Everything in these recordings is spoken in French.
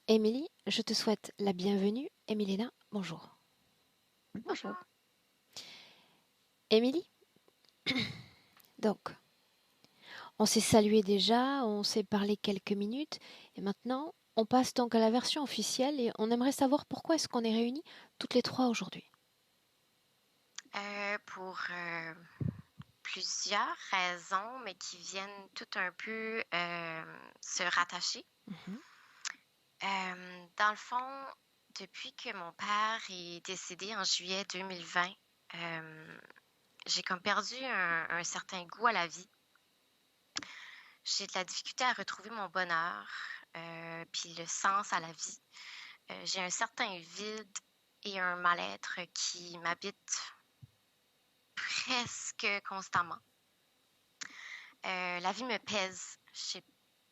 Émilie, je te souhaite la bienvenue. Emilena, bonjour. Bonjour. Émilie, donc, on s'est salué déjà, on s'est parlé quelques minutes, et maintenant, on passe donc à la version officielle et on aimerait savoir pourquoi est-ce qu'on est réunis toutes les trois aujourd'hui. Pour plusieurs raisons, mais qui viennent tout un peu se rattacher. Mhm. Dans le fond, depuis que mon père est décédé en juillet 2020, euh, j'ai comme perdu un certain goût à la vie. J'ai de la difficulté à retrouver mon bonheur, puis le sens à la vie. J'ai un certain vide et un mal-être qui m'habitent presque constamment. La vie me pèse.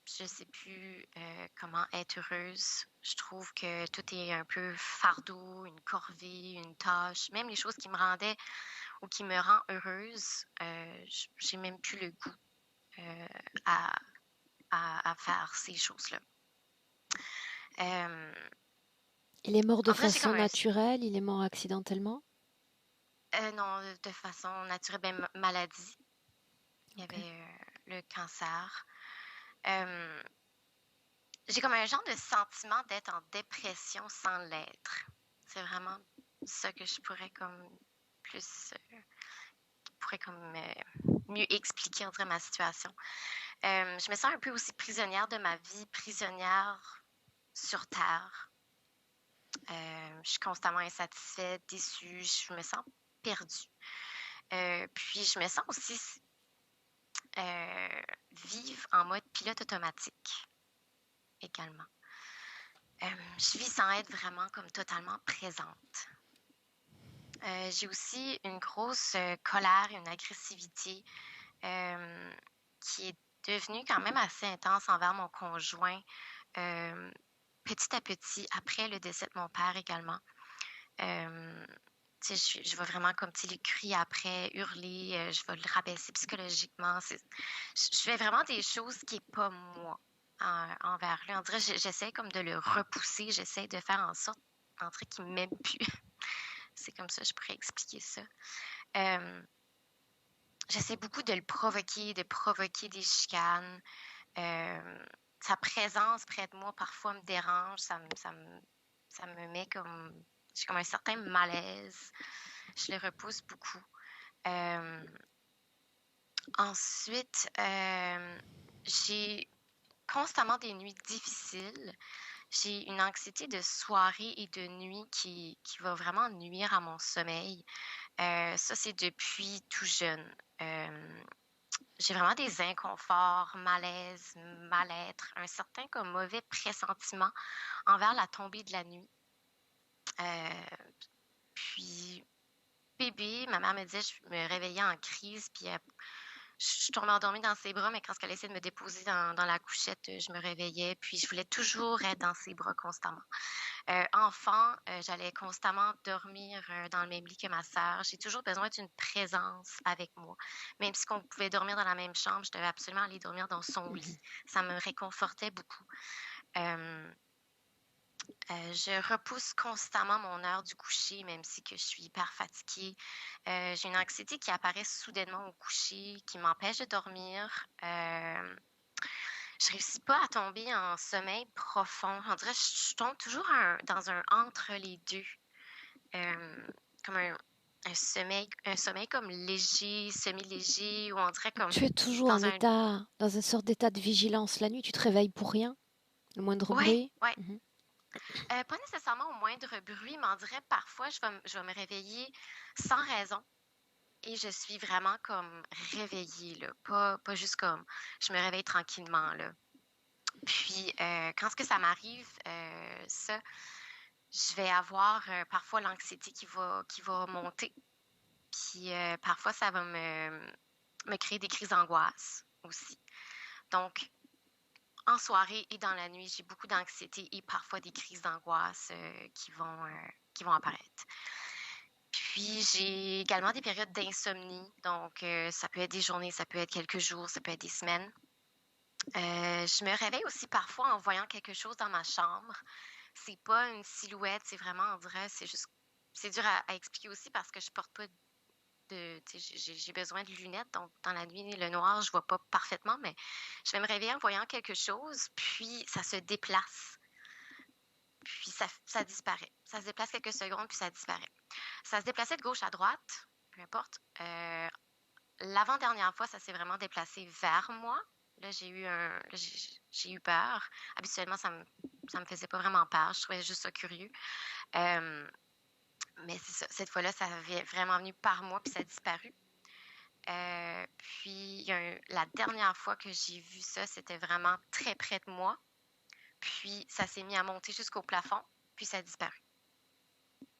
Je sais plus comment être heureuse. Je trouve que tout est un peu fardeau, une corvée, une tâche. Même les choses qui me rendaient ou qui me rend heureuse, j'ai même plus le goût euh, à, à faire ces choses-là. Euh, Il est mort de en vrai, j'ai comme façon un... naturelle, il est mort accidentellement. non, de façon naturelle, ben, maladie. Il y Ok. avait le cancer. Euh, J'ai comme un genre de sentiment d'être en dépression sans l'être. C'est vraiment ça que je pourrais comme plus, pourrait comme mieux expliquer, on dirait, ma situation. Je me sens un peu aussi prisonnière de ma vie, prisonnière sur Terre. Je suis constamment insatisfaite, déçue, je me sens perdue. Puis je me sens aussi vivre en mode pilote automatique également. Je vis sans être vraiment comme totalement présente. J'ai aussi une grosse colère, une agressivité euh, qui est devenue quand même assez intense envers mon conjoint euh, petit à petit, après le décès de mon père également. Euh, je vais vraiment comme les crier après, hurler, je vais le rabaisser psychologiquement. Je fais vraiment des choses qui n'est pas moi envers lui. On dirait j'essaie comme de le repousser, j'essaie de faire en sorte qu'il ne m'aime plus. C'est comme ça, je pourrais expliquer ça. Euh, J'essaie beaucoup de provoquer des chicanes. Euh, Sa présence près de moi parfois me dérange, ça me met comme, j'ai comme un certain malaise. Je le repousse beaucoup. Euh, Ensuite, j'ai constamment des nuits difficiles. J'ai une anxiété de soirée et de nuit qui va vraiment nuire à mon sommeil. Ça, c'est depuis tout jeune. J'ai vraiment des inconforts, malaise, mal-être, un certain comme mauvais pressentiment envers la tombée de la nuit. Euh, Puis, bébé, ma mère me disait, je me réveillais en crise, puis je tombais endormie dans ses bras, mais quand elle essayait de me déposer dans la couchette, je me réveillais, puis je voulais toujours être dans ses bras constamment. Enfant, j'allais constamment dormir dans le même lit que ma sœur. J'ai toujours besoin d'une présence avec moi. Même si on pouvait dormir dans la même chambre, je devais absolument aller dormir dans son lit. Ça me réconfortait beaucoup. Euh, je repousse constamment mon heure du coucher, même si que je suis hyper fatiguée. J'ai une anxiété qui apparaît soudainement au coucher, qui m'empêche de dormir. Je réussis pas à tomber en sommeil profond. On dirait que je tombe toujours dans un entre les deux. Euh, Comme un sommeil comme léger, semi-léger, ou on dirait comme Tu es toujours dans un... dans une sorte d'état de vigilance la nuit, tu te réveilles pour rien, le moindre Ouais, bruit. ouais. Mhm. Pas nécessairement au moindre bruit, mais on dirait parfois je vais me réveiller sans raison. Et je suis vraiment comme réveillée, là. Pas juste comme je me réveille tranquillement, là. Puis quand ce que ça m'arrive, ça, je vais avoir parfois l'anxiété qui va monter. Puis parfois, ça va me créer des crises d'angoisse aussi. Donc, en soirée et dans la nuit, j'ai beaucoup d'anxiété et parfois des crises d'angoisse qui vont apparaître. Puis, j'ai également des périodes d'insomnie. Donc, ça peut être des journées, ça peut être quelques jours, ça peut être des semaines. Je me réveille aussi parfois en voyant quelque chose dans ma chambre. C'est pas une silhouette, c'est vraiment, on dirait, c'est juste, c'est dur à expliquer aussi parce que je porte pas tu sais, j'ai besoin de lunettes, donc dans la nuit, le noir, je vois pas parfaitement, mais je vais me réveiller en voyant quelque chose, puis ça se déplace, puis ça disparaît. Ça se déplace quelques secondes, puis ça disparaît. Ça se déplaçait de gauche à droite, peu importe. L'avant-dernière fois, ça s'est vraiment déplacé vers moi. Là, j'ai eu peur. Habituellement, ça me faisait pas vraiment peur. Je trouvais juste ça curieux. Euh, mais c'est ça. Cette fois-là, ça avait vraiment venu par moi, puis ça a disparu. Puis, la dernière fois que j'ai vu ça, c'était vraiment très près de moi. Puis, ça s'est mis à monter jusqu'au plafond, puis ça a disparu.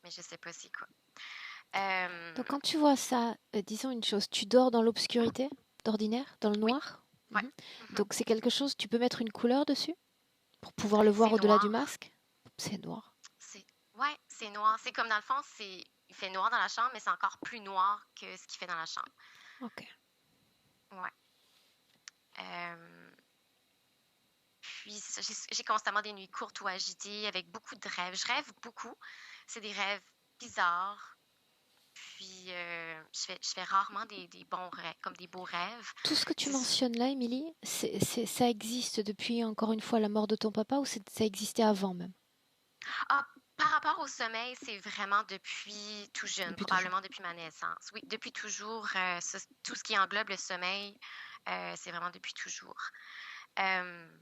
Mais je sais pas c'est quoi. Donc quand tu vois ça, disons une chose, tu dors dans l'obscurité, d'ordinaire, dans le Oui, noir? ouais. Mhm. Mhm. Donc c'est quelque chose, tu peux mettre une couleur dessus pour pouvoir le voir C'est au-delà du noir. masque? C'est noir. C'est Ouais, c'est noir. C'est comme dans le fond, il fait noir dans la chambre, mais c'est encore plus noir que ce qu'il fait dans la chambre. Ok. Ouais. Puis j'ai constamment des nuits courtes ou agitées avec beaucoup de rêves. Je rêve beaucoup. C'est des rêves bizarres. Puis je fais rarement des bons rêves, comme des beaux rêves. Tout ce que tu C'est mentionnes là, Émilie, ça existe depuis encore une fois la mort de ton papa ou ça existait avant même? Ah, par rapport au sommeil, c'est vraiment depuis tout jeune, Depuis toujours. probablement depuis ma naissance. Oui, depuis toujours, tout ce qui englobe le sommeil, c'est vraiment depuis toujours. Euh,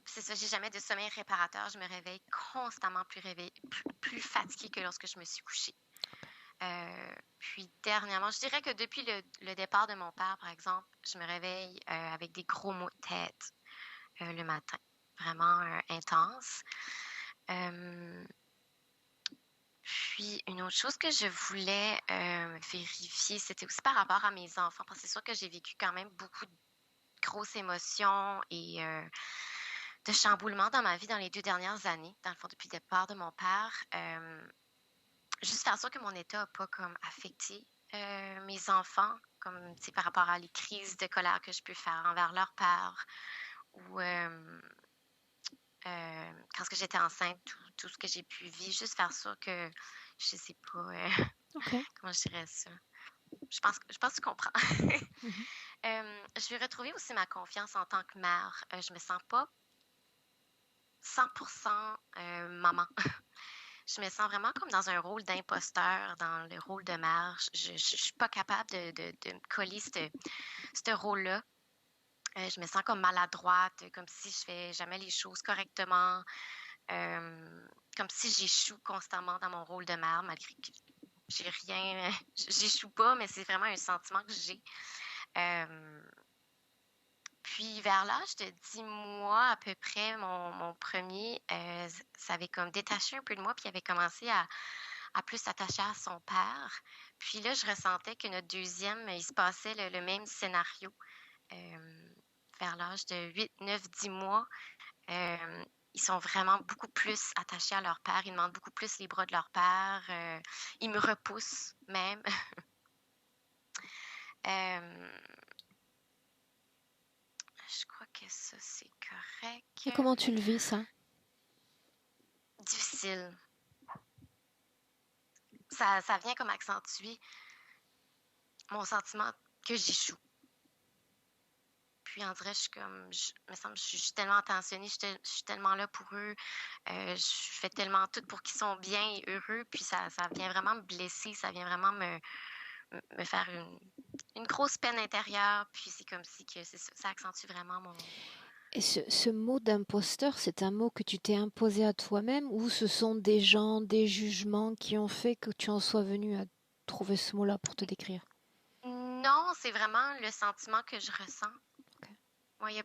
c'est ça, j'ai jamais de sommeil réparateur. Je me réveille constamment plus fatiguée que lorsque je me suis couchée. Puis dernièrement, je dirais que depuis le départ de mon père, par exemple, je me réveille avec des gros maux de tête le matin, vraiment intense. Euh, Puis une autre chose que je voulais vérifier, c'était aussi par rapport à mes enfants, parce que c'est sûr que j'ai vécu quand même beaucoup de grosses émotions et de chamboulements dans ma vie dans les 2 dernières années, dans le fond, depuis le départ de mon père. Juste faire sûr que mon état n'a pas comme affecté mes enfants, comme par rapport à les crises de colère que je peux faire envers leur père ou quand que j'étais enceinte, tout ce que j'ai pu vivre, juste faire sûr que je sais pas Ok. comment je dirais ça. Je pense que tu comprends. Mhm. Je vais retrouver aussi ma confiance en tant que mère. Je me sens pas 100% maman. Je me sens vraiment comme dans un rôle d'imposteur, dans le rôle de mère. Je suis pas capable de me coller ce rôle-là. Je me sens comme maladroite, comme si je fais jamais les choses correctement, comme si j'échoue constamment dans mon rôle de mère, malgré que j'ai rien, j'échoue pas, mais c'est vraiment un sentiment que j'ai. Euh, Puis vers l'âge de 10 mois à peu près, mon premier, ça avait comme détaché un peu de moi, puis il avait commencé à plus s'attacher à son père. Puis là, je ressentais que notre deuxième, il se passait le même scénario. Euh, Vers l'âge de 8, 9, 10 mois, euh, ils sont vraiment beaucoup plus attachés à leur père. Ils demandent beaucoup plus les bras de leur père. Ils me repoussent même. Euh, je crois que ça, c'est correct. Et comment tu le vis, ça? Difficile. Ça vient comme accentuer mon sentiment que j'échoue. Puis on dirait, me semble, je suis tellement attentionnée, je suis tellement là pour eux, je fais tellement tout pour qu'ils soient bien et heureux, puis ça vient vraiment me blesser, ça vient vraiment me faire une grosse peine intérieure, puis c'est comme si que ça accentue vraiment mon... Et ce mot d'imposteur, c'est un mot que tu t'es imposé à toi-même ou ce sont des gens, des jugements qui ont fait que tu en sois venu à trouver ce mot-là pour te décrire? Non, c'est vraiment le sentiment que je ressens. Ok. Ouais, il y a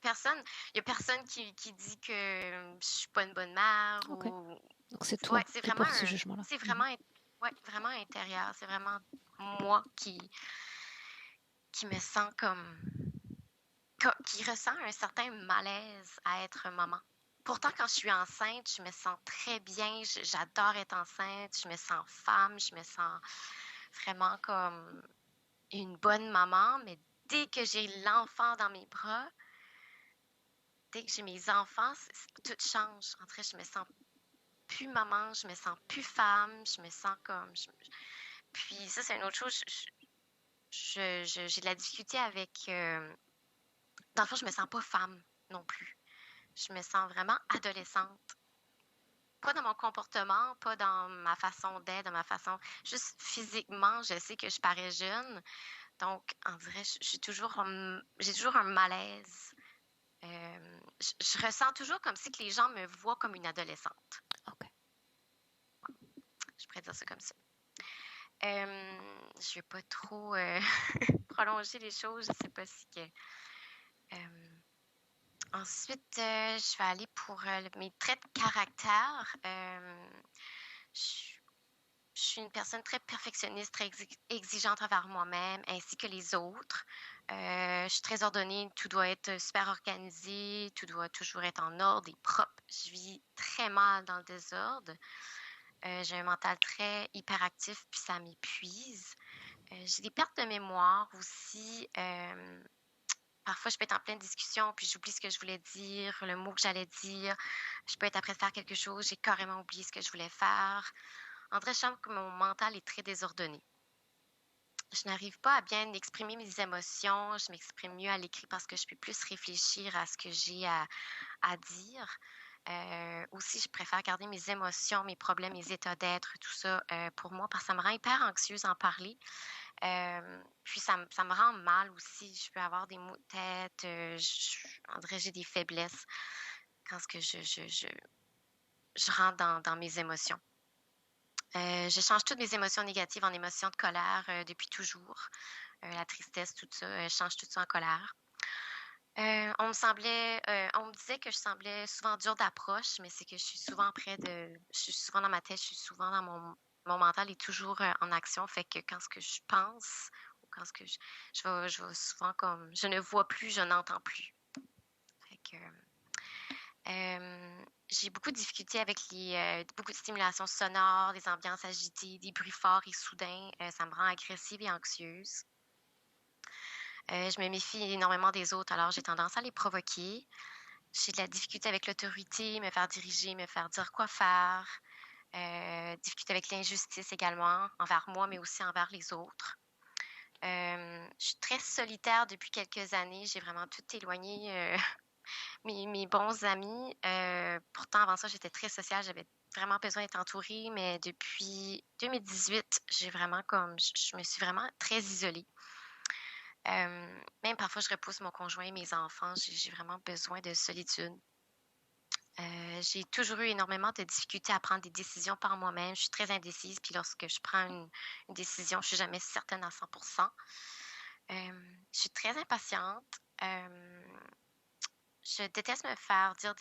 personne qui dit que je suis pas une bonne mère Ok. ou Donc c'est ouais, toi qui portes ce jugement-là. c'est Mhm. vraiment ouais, vraiment intérieur, c'est vraiment moi qui me sent comme qui ressent un certain malaise à être maman. Pourtant, quand je suis enceinte, je me sens très bien, j'adore être enceinte, je me sens femme, je me sens vraiment comme une bonne maman, mais dès que j'ai l'enfant dans mes bras, dès que j'ai mes enfants, tout change. En vrai, je me sens plus maman, je me sens plus femme, je me sens comme... Puis ça, c'est une autre chose. J'ai de la difficulté avec... Dans le fond, je me sens pas femme non plus. Je me sens vraiment adolescente. Pas dans mon comportement, pas dans ma façon d'être, dans ma façon... Juste physiquement, je sais que je parais jeune. Donc, on dirait, j'ai toujours un malaise. Je ressens toujours comme si que les gens me voient comme une adolescente. Ok. Je pourrais dire ça comme ça. Je vais pas trop prolonger les choses. Je sais pas si que... Ensuite, je vais aller pour mes traits de caractère. Je je suis une personne très perfectionniste, très exigeante envers moi-même ainsi que les autres. Je suis très ordonnée, tout doit être super organisé, tout doit toujours être en ordre et propre. Je vis très mal dans le désordre. J'ai un mental très hyperactif, puis ça m'épuise. J'ai des pertes de mémoire aussi. Parfois, je peux être en pleine discussion, puis j'oublie ce que je voulais dire, le mot que j'allais dire. Je peux être après de faire quelque chose, j'ai carrément oublié ce que je voulais faire. En vrai, je sens que mon mental est très désordonné. Je n'arrive pas à bien exprimer mes émotions. Je m'exprime mieux à l'écrit parce que je peux plus réfléchir à ce que j'ai à dire. Aussi, je préfère garder mes émotions, mes problèmes, mes états d'être, tout ça pour moi parce que ça me rend hyper anxieuse d'en parler. Puis ça me rend mal aussi. Je peux avoir des maux de tête. On dirait que j'ai des faiblesses quand ce que je rentre dans mes émotions. Je change toutes mes émotions négatives en émotions de colère depuis toujours. La tristesse, tout ça, je change tout ça en colère. On me disait que je semblais souvent dure d'approche, mais c'est que je suis souvent dans ma tête, je suis souvent dans mon mental est toujours en action, fait que quand ce que je pense, ou quand ce que je vais souvent comme, je ne vois plus, je n'entends plus. Fait que, j'ai beaucoup de difficultés avec beaucoup de stimulations sonores, des ambiances agitées, des bruits forts et soudains. Ça me rend agressive et anxieuse. Je me méfie énormément des autres, alors j'ai tendance à les provoquer. J'ai de la difficulté avec l'autorité, me faire diriger, me faire dire quoi faire. Difficulté avec l'injustice également, envers moi, mais aussi envers les autres. Je suis très solitaire depuis quelques années. J'ai vraiment tout éloigné mes bons amis. Pourtant, avant ça, j'étais très sociale. J'avais vraiment besoin d'être entourée, mais depuis 2018, j'ai vraiment comme, je me suis vraiment très isolée. Même parfois, je repousse mon conjoint, mes enfants. J'ai vraiment besoin de solitude. J'ai toujours eu énormément de difficultés à prendre des décisions par moi-même. Je suis très indécise, puis lorsque je prends une décision, je suis jamais certaine à 100%. Je suis très impatiente. Je déteste me faire dire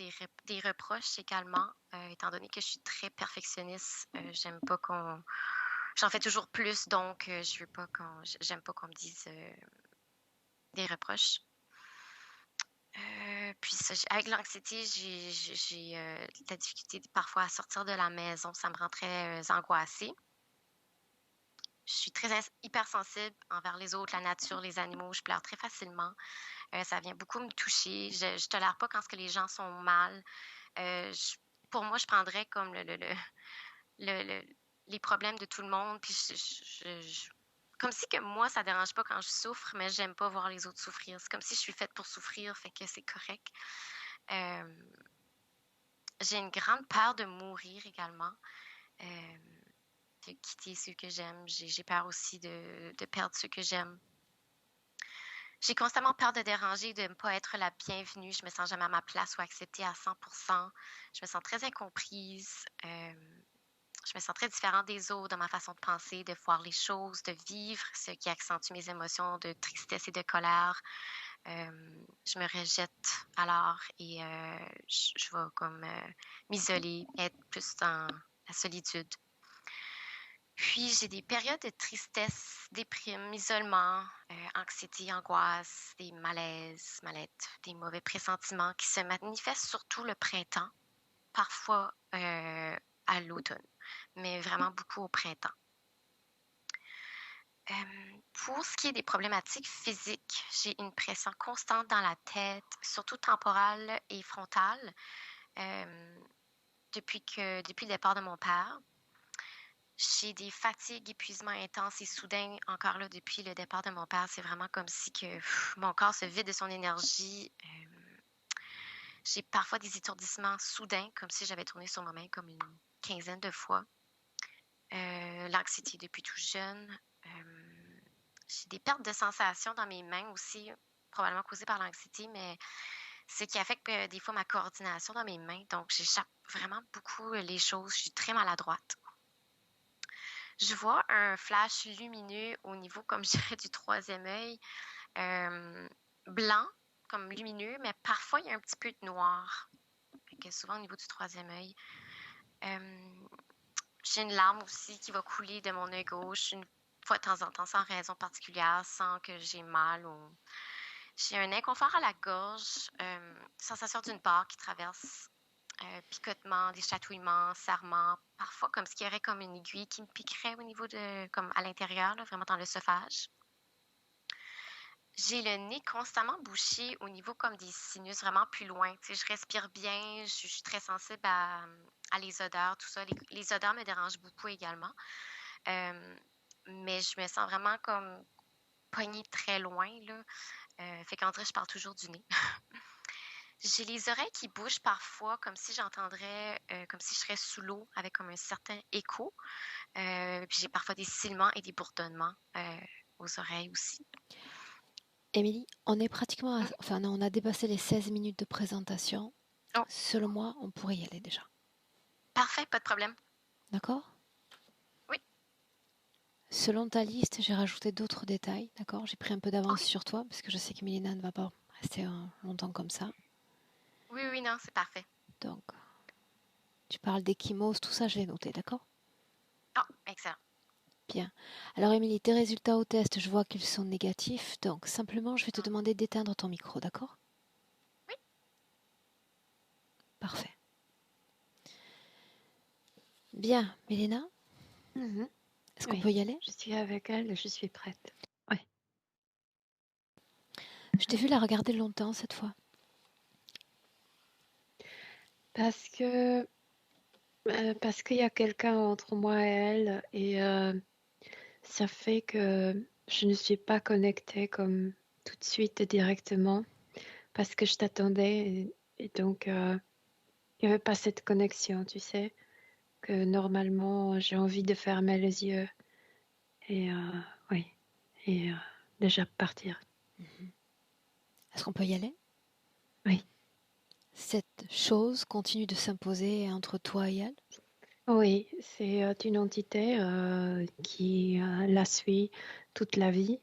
des reproches également, étant donné que je suis très perfectionniste. J'aime pas qu'on... J'en fais toujours plus, donc je veux pas j'aime pas qu'on me dise des reproches. Puis ça, avec l'anxiété, j'ai de la difficulté parfois à sortir de la maison. Ça me rend très angoissée. Je suis très hypersensible envers les autres, la nature, les animaux. Je pleure très facilement. Ça vient beaucoup me toucher. Je tolère pas quand ce que les gens sont mal. Pour moi, je prendrais comme le- le- les problèmes de tout le monde. Puis comme si que moi, ça dérange pas quand je souffre, mais j'aime pas voir les autres souffrir. C'est comme si je suis faite pour souffrir, fait que c'est correct. Euh, j'ai une grande peur de mourir également, euh, de quitter ceux que j'aime. J'ai peur aussi de perdre ceux que j'aime. J'ai constamment peur de déranger, de ne pas être la bienvenue. Je me sens jamais à ma place ou acceptée à 100%. Je me sens très incomprise. Je me sens très différente des autres dans ma façon de penser, de voir les choses, de vivre, ce qui accentue mes émotions de tristesse et de colère. Je me rejette alors et je vais comme m'isoler, être plus dans la solitude. Puis j'ai des périodes de tristesse, déprime, isolement, anxiété, angoisse, des malaises, mal-être, des mauvais pressentiments qui se manifestent surtout le printemps, parfois à l'automne, mais vraiment beaucoup au printemps. Pour ce qui est des problématiques physiques, j'ai une pression constante dans la tête, surtout temporale et frontale, euh, depuis le départ de mon père. J'ai des fatigues, épuisements intenses et soudains, encore là, depuis le départ de mon père. C'est vraiment comme si mon corps se vide de son énergie. J'ai parfois des étourdissements soudains, comme si j'avais tourné sur moi-même comme une quinzaine de fois. L'anxiété depuis tout jeune. J'ai des pertes de sensations dans mes mains aussi, probablement causées par l'anxiété, mais ce qui affecte des fois ma coordination dans mes mains. Donc, j'échappe vraiment beaucoup les choses. Je suis très maladroite. Je vois un flash lumineux au niveau, comme je dirais, du troisième œil, blanc, comme lumineux, mais parfois il y a un petit peu de noir. Fait que souvent au niveau du troisième œil. J'ai une larme aussi qui va couler de mon œil gauche une fois de temps en temps, sans raison particulière, sans que j'ai mal ou j'ai un inconfort à la gorge, sensation d'une barre qui traverse, picotement, des chatouillements, serrements, parfois comme ce qu'il y aurait comme une aiguille qui me piquerait au niveau de, comme à l'intérieur, là, vraiment dans l'œsophage. J'ai le nez constamment bouché au niveau comme des sinus vraiment plus loin. Tu sais, je respire bien, je suis très sensible à les odeurs, tout ça. Les odeurs me dérangent beaucoup également. Euh, mais je me sens vraiment comme pognée très loin, là. Fait qu'en vrai, je parle toujours du nez. J'ai les oreilles qui bougent parfois, comme si j'entendrais, comme si je serais sous l'eau, avec comme un certain écho. Puis j'ai parfois des sifflements et des bourdonnements aux oreilles aussi. Émilie, on est pratiquement Mm. enfin non, on a dépassé les 16 minutes de présentation. Oh, Selon moi, on pourrait y aller déjà. parfait, pas de problème. D'accord? Oui, Selon ta liste, j'ai rajouté d'autres détails, d'accord? J'ai pris un peu d'avance ok. sur toi parce que je sais que Mélina ne va pas rester longtemps comme ça. Oui, oui, non, c'est parfait. Donc, tu parles d'échymose, tout ça, je l'ai noté, d'accord? Oh, excellent. Bien. Alors, Émilie, tes résultats au test, je vois qu'ils sont négatifs. Donc, simplement, je vais te Mhm. demander d'éteindre ton micro, d'accord? Oui, Parfait. Bien, Mélina, Mhm. est-ce qu'on Oui, peut y aller? je suis avec elle, je suis prête. Oui, Je t'ai vu la regarder longtemps cette fois. parce que parce qu'il y a quelqu'un entre moi et elle et ça fait que je ne suis pas connectée comme tout de suite directement parce que je t'attendais et donc il n'y avait pas cette connexion, tu sais, que normalement j'ai envie de fermer les yeux et oui, et déjà partir. Est-ce qu'on peut y aller? Oui. Cette chose continue de s'imposer entre toi et elle? Oui, c'est une entité qui la suit toute la vie,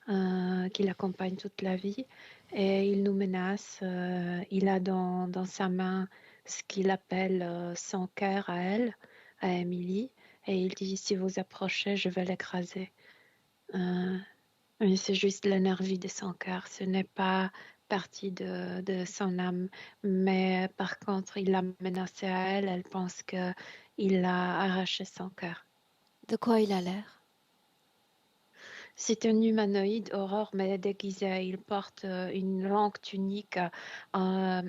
qui l'accompagne toute la vie, et il nous menace. Il a dans sa main ce qu'il appelle son cœur à elle, à Emily, et il dit si vous approchez, je vais l'écraser. Euh, oui, c'est juste l'énergie de son cœur, ce n'est pas partie de son âme. Mais par contre, il l'a menacée à elle, elle pense que il a arraché son cœur. De quoi il a l'air? C'est un humanoïde aurore, mais déguisé. Il porte une longue tunique. euh,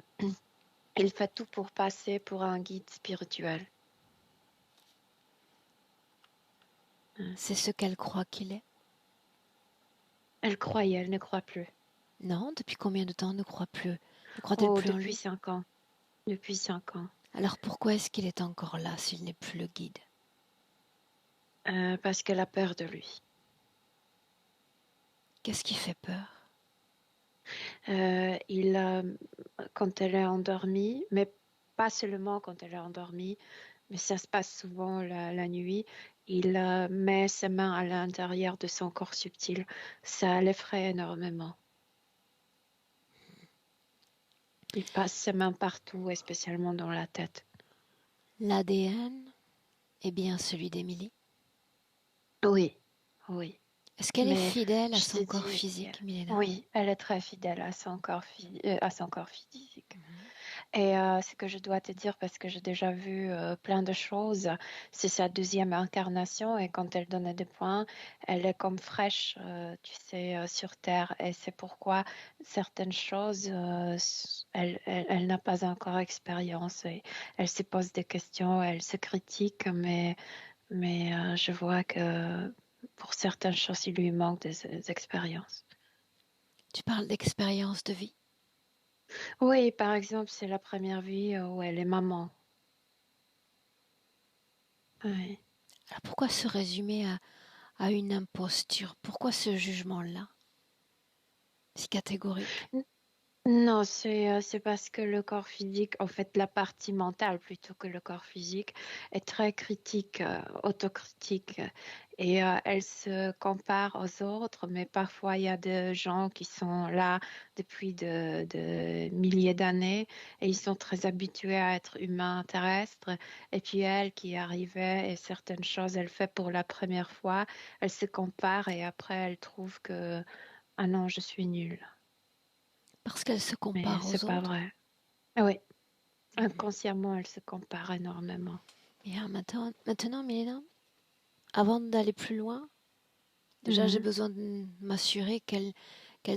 il fait tout pour passer pour un guide spirituel. C'est ce qu'elle croit qu'il est? Elle croyait, elle ne croit plus. Non, depuis combien de temps ne croit plus? Ne croit-elle Oh, plus en depuis lui? 5 ans. Depuis 5 ans. Alors pourquoi est-ce qu'il est encore là s'il n'est plus le guide? Parce qu'elle a peur de lui. Qu'est-ce qui fait peur? Il, quand elle est endormie, mais pas seulement quand elle est endormie, mais ça se passe souvent la nuit, il met ses mains à l'intérieur de son corps subtil. Ça l'effraie énormément. Il passe ses mains partout, et spécialement dans la tête. L'ADN est bien celui d'Émilie. Oui, oui. Est-ce qu'elle est Mais fidèle à je te son corps dis, physique, Milena? oui, elle est très fidèle à son corps, à son corps physique. Mhm. Et ce que je dois te dire, parce que j'ai déjà vu plein de choses, c'est sa deuxième incarnation et quand elle donnait des points, elle est comme fraîche, tu sais, sur Terre. Et c'est pourquoi certaines choses, elle n'a pas encore expérience et elle se pose des questions, elle se critique, mais je vois que pour certaines choses, il lui manque des expériences. Tu parles d'expérience de vie. Oui, par exemple, c'est la première vie où elle est maman. Oui. Alors pourquoi se résumer à une imposture? Pourquoi ce jugement-là, si catégorique? Non, c'est parce que le corps physique, en fait, la partie mentale plutôt que le corps physique, est très critique, autocritique. Et elle se compare aux autres, mais parfois il y a des gens qui sont là depuis de milliers d'années et ils sont très habitués à être humains terrestres. Et puis elle qui arrivait et certaines choses, elle fait pour la première fois, elle se compare et après elle trouve que, ah non, je suis nulle. Parce qu'elle se Mais compare c'est aux pas autres. vrai. Ah oui, inconsciemment, elle se compare énormément. Et alors maintenant, Milena, avant d'aller plus loin, déjà j'ai Mhm. besoin de m'assurer qu'elle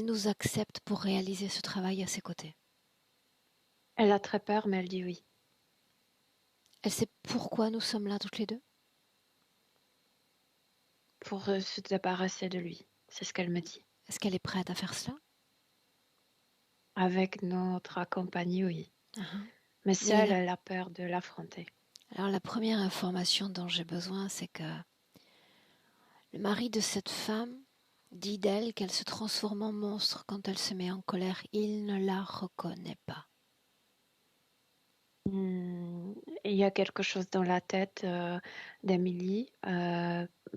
nous accepte pour réaliser ce travail à ses côtés. Elle a très peur, mais elle dit oui. Elle sait pourquoi nous sommes là toutes les deux. Pour se débarrasser de lui. C'est ce qu'elle me dit. Est-ce qu'elle est prête à faire cela? Avec notre compagnie, oui. Uhum. Mais seule, Milena, elle a peur de l'affronter. alors la première information dont j'ai besoin, c'est que le mari de cette femme dit d'elle qu'elle se transforme en monstre quand elle se met en colère. Il ne la reconnaît pas. Il y a quelque chose dans la tête d'Emily,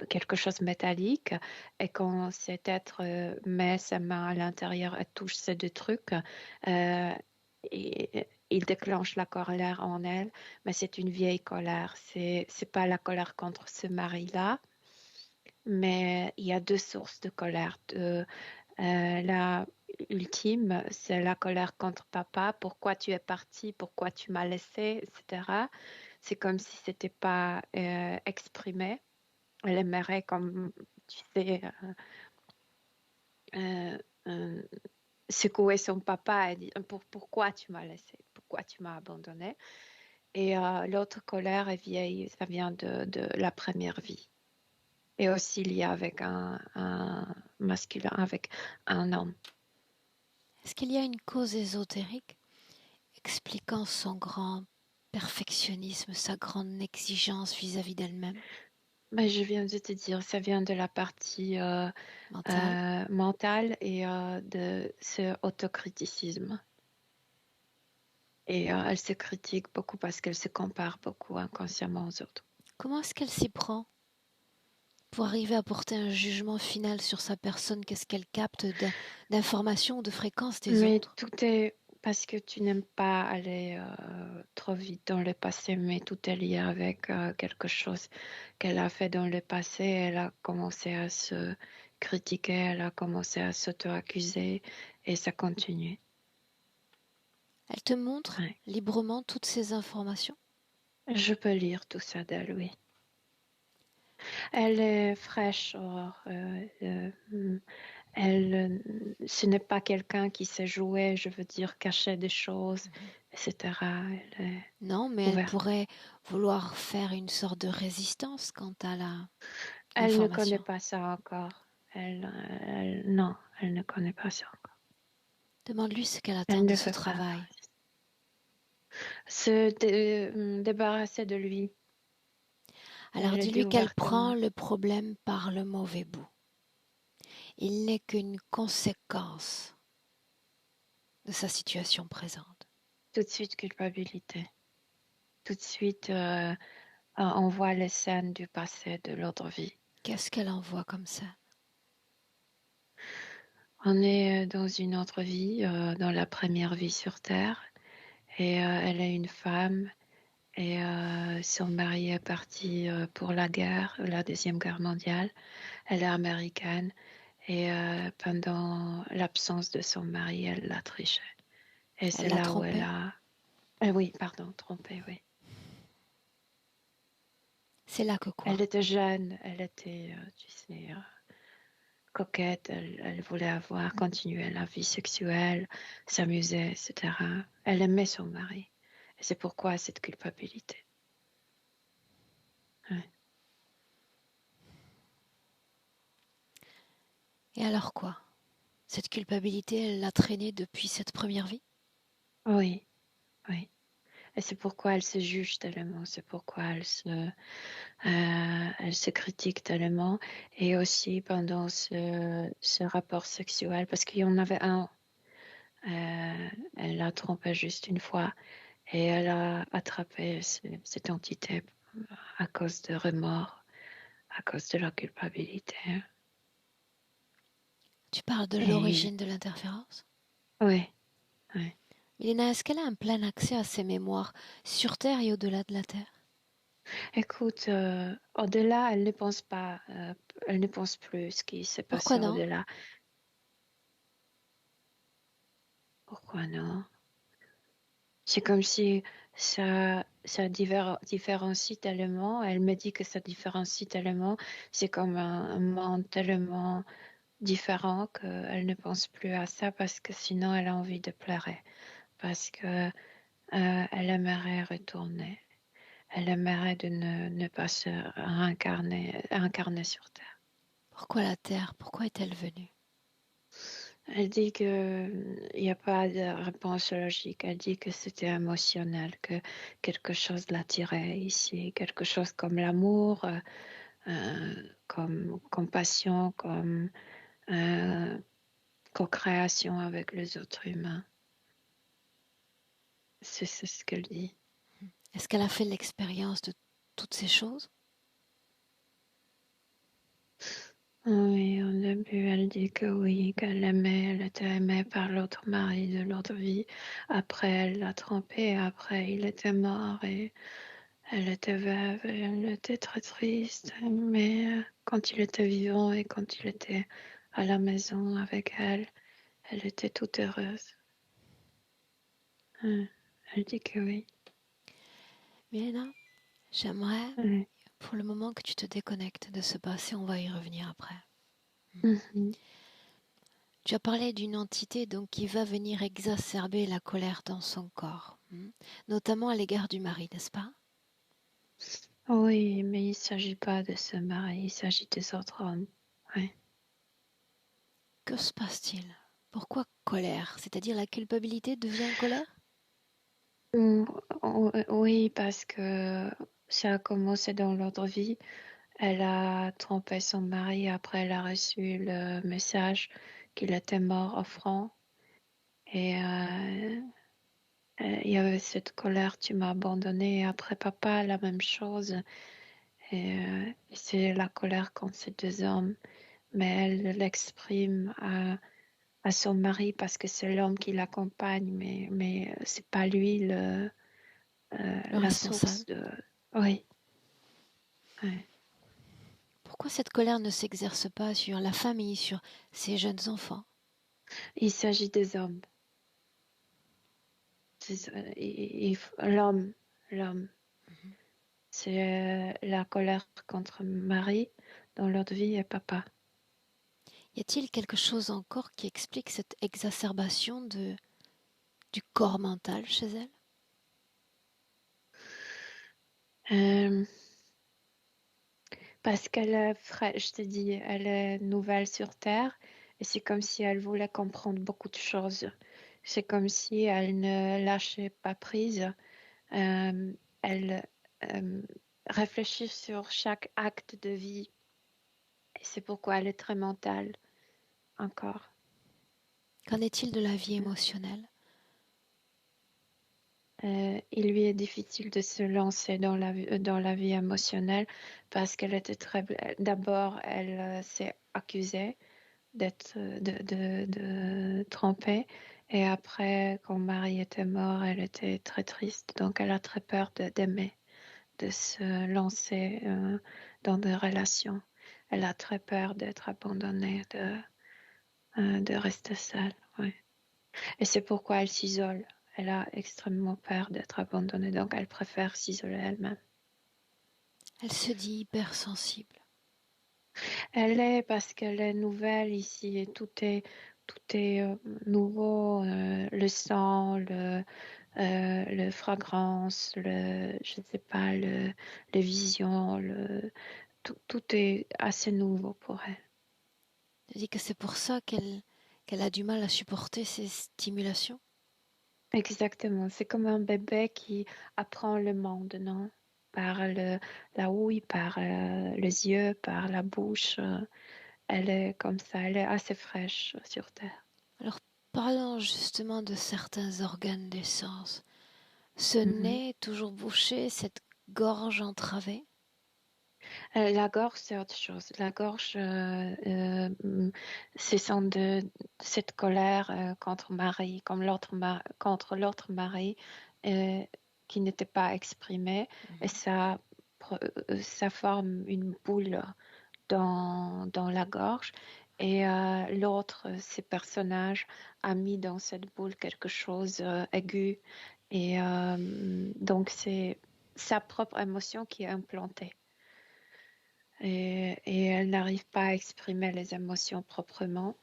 quelque chose métallique, et quand cet être met sa main à l'intérieur et touche ces deux trucs, il déclenche la colère en elle, mais c'est une vieille colère. C'est pas la colère contre ce mari-là, mais il y a deux sources de colère. La ultime, c'est la colère contre papa. Pourquoi tu es parti? Pourquoi tu m'as laissé? Etc. C'est comme si c'était pas exprimé. Elle aimerait, comme tu sais, euh, euh, secouer son papa et dire pourquoi tu m'as laissé? Pourquoi tu m'as abandonné? Et l'autre colère est vieille, ça vient de la première vie. Et aussi lié avec un masculin, avec un homme. Est-ce qu'il y a une cause ésotérique expliquant son grand perfectionnisme, sa grande exigence vis-à-vis d'elle-même, Mais je viens de te dire, ça vient de la partie mentale? mentale et de ce autocriticisme. Et elle se critique beaucoup parce qu'elle se compare beaucoup inconsciemment aux autres. Comment est-ce qu'elle s'y prend pour arriver à porter un jugement final sur sa personne? Qu'est-ce qu'elle capte d'informations ou de fréquences des Mais autres? tout est parce que tu n'aimes pas aller trop vite dans le passé, mais tout est lié avec quelque chose qu'elle a fait dans le passé. Elle a commencé à se critiquer, elle a commencé à s'auto-accuser et ça continue. Elle te montre Ouais. librement toutes ces informations? Je peux lire tout ça d'elle, oui. Elle est fraîche, Aurore. Ce n'est pas quelqu'un qui sait jouer, je veux dire, cacher des choses, Mhm. etc. Elle est Non, mais elle ouverte. pourrait vouloir faire une sorte de résistance quant à Elle ne connaît l'information. pas ça encore. Non, elle ne connaît pas ça encore. Demande-lui ce qu'elle attend Elle de ne ce veut pas travail. débarrasser de lui. Alors Elle le dit dis-lui qu'elle prend ouvertement. le problème par le mauvais bout. Il n'est qu'une conséquence de sa situation présente. Tout de suite, culpabilité. Tout de suite, on voit les scènes du passé de l'autre vie. Qu'est-ce qu'elle envoie comme ça? On est dans une autre vie, dans la première vie sur Terre, et elle est une femme, Et son mari est parti pour la guerre, la Deuxième Guerre mondiale. Elle est américaine. Et pendant l'absence de son mari, elle l'a triché. Et Elle c'est l'a là où elle trompé. a... oui, pardon, trompé, oui. C'est là que Elle quoi? était jeune, elle était, tu sais, coquette, elle voulait continuer la vie sexuelle, s'amuser, etc. Elle aimait son mari. Et c'est pourquoi cette culpabilité. Ouais. Et alors quoi? Cette culpabilité, elle l'a traînée depuis cette première vie? Oui, oui. Et c'est pourquoi elle se juge tellement, c'est pourquoi elle se critique tellement. Et aussi pendant ce rapport sexuel, parce qu'il y en avait un, elle l'a trompé juste une fois et elle a attrapé cette entité à cause de remords, à cause de la culpabilité. Tu parles de Et l'origine de l'interférence? oui, oui. Milena, est-ce qu'elle a un plein accès à ses mémoires sur Terre et au-delà de la Terre? Écoute, au-delà, elle ne pense pas, elle ne pense plus ce qui s'est Pourquoi passé non? au-delà. Pourquoi non? C'est comme si ça différencie tellement. Elle me dit que ça différencie tellement. C'est comme un monde tellement différent qu'elle ne pense plus à ça parce que sinon elle a envie de pleurer. Parce que elle aimerait retourner. Elle aimerait de ne pas se incarner sur Terre. Pourquoi la Terre? Pourquoi est-elle venue? Elle dit que il n'y a pas de réponse logique. Elle dit que c'était émotionnel, que quelque chose l'attirait ici, quelque chose comme l'amour, comme compassion, comme euh, co-création avec les autres humains. C'est ce qu'elle dit. Est-ce qu'elle a fait l'expérience de toutes ces choses? Oui, au début, elle dit que oui, qu'elle aimait, elle était aimée par l'autre mari de l'autre vie. Après, elle l'a trompé, après, il était mort et elle était veuve et elle était très triste. Mais quand il était vivant et quand il était à la maison avec elle était toute heureuse. Euh, Elle dit que oui. Milena, j'aimerais Ouais. pour le moment que tu te déconnectes de ce passé, on va y revenir après. Mhm. Tu as parlé d'une entité donc qui va venir exacerber la colère dans son corps, notamment à l'égard du mari, n'est-ce pas? Oui, mais il ne s'agit pas de ce mari, il s'agit des autres hommes. Ouais. Que se passe-t-il? Pourquoi colère? C'est-à-dire la culpabilité devient colère? Mm, Oui, parce que ça a commencé dans l'autre vie. Elle a trompé son mari, après elle a reçu le message qu'il était mort au front. Et il y avait cette colère, tu m'as abandonné. Et après papa, la même chose. Et c'est la colère contre ces deux hommes. Mais elle l'exprime à son mari parce que c'est l'homme qui l'accompagne, mais c'est pas lui Le la responsable. source de... Oui, ouais. Pourquoi cette colère ne s'exerce pas sur la famille, sur ses jeunes enfants? Il s'agit des hommes. L'homme, l'homme. C'est la colère contre Marie dans l'autre vie et papa. Y a-t-il quelque chose encore qui explique cette exacerbation du corps mental chez elle? Euh, Parce qu'elle est fraîche, je te dis, elle est nouvelle sur Terre et c'est comme si elle voulait comprendre beaucoup de choses. C'est comme si elle ne lâchait pas prise. Elle réfléchit sur chaque acte de vie et c'est pourquoi elle est très mentale encore. Qu'en est-il de la vie émotionnelle? Il lui est difficile de se lancer dans la vie émotionnelle parce qu'elle était très... D'abord, elle s'est accusée d'être de tromper Et après, quand Marie était mort, elle était très triste. Donc, elle a très peur d'aimer, de se lancer dans des relations. Elle a très peur d'être abandonnée, de rester seule. Ouais. Et c'est pourquoi elle s'isole. Elle a extrêmement peur d'être abandonnée, donc elle préfère s'isoler elle-même. Elle se dit hypersensible. Elle est parce qu'elle est nouvelle ici et tout est nouveau. Le sang, le fragrance, je ne sais pas, les visions, tout est assez nouveau pour elle. Elle dit que c'est pour ça qu'elle a du mal à supporter ces stimulations. Exactement, c'est comme un bébé qui apprend le monde, non? Par la ouïe, par les yeux, par la bouche. Elle est comme ça, elle est assez fraîche sur Terre. Alors parlons justement de certains organes des sens. Ce Mhm. nez toujours bouché, cette gorge entravée. La gorge, c'est autre chose. La gorge, c'est cette colère contre Marie, comme contre l'autre Marie, euh, qui n'était pas exprimée, et ça forme une boule dans la gorge. Et l'autre, ces personnages, a mis dans cette boule quelque chose aigu. Et donc, c'est sa propre émotion qui est implantée. Et elle n'arrive pas à exprimer les émotions proprement.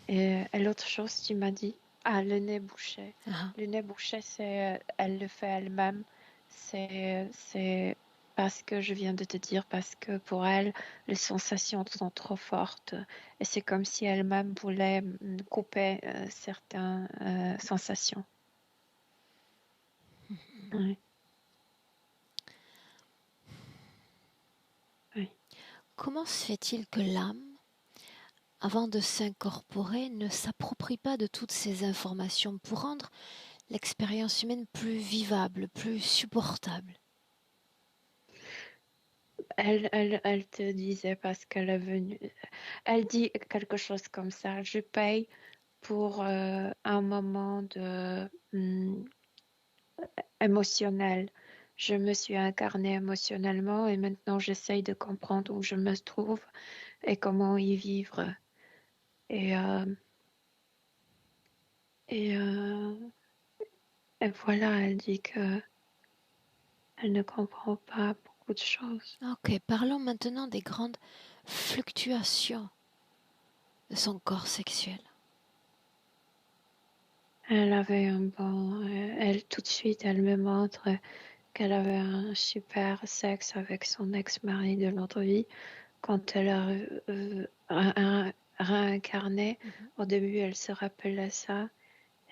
Et l'autre chose, tu m'as dit, le nez bouché. Ah, Le nez bouché, elle le fait elle-même. C'est parce que je viens de te dire, parce que pour elle, les sensations sont trop fortes. Et c'est comme si elle-même voulait couper certaines sensations. Oui, oui. comment se fait-il que l'âme, avant de s'incorporer, ne s'approprie pas de toutes ces informations pour rendre l'expérience humaine plus vivable, plus supportable? Elle te disait parce qu'elle est venue. Elle dit quelque chose comme ça. Je paye pour un moment émotionnel. Je me suis incarnée émotionnellement et maintenant j'essaye de comprendre où je me trouve et comment y vivre. Et, euh, et, euh, et voilà, elle dit que elle ne comprend pas beaucoup de choses. Ok, parlons maintenant des grandes fluctuations de son corps sexuel. Elle avait elle tout de suite, elle me montre qu'elle avait un super sexe avec son ex-mari de l'autre vie. Quand elle a réincarné, Mhm. au début, elle se rappelait ça.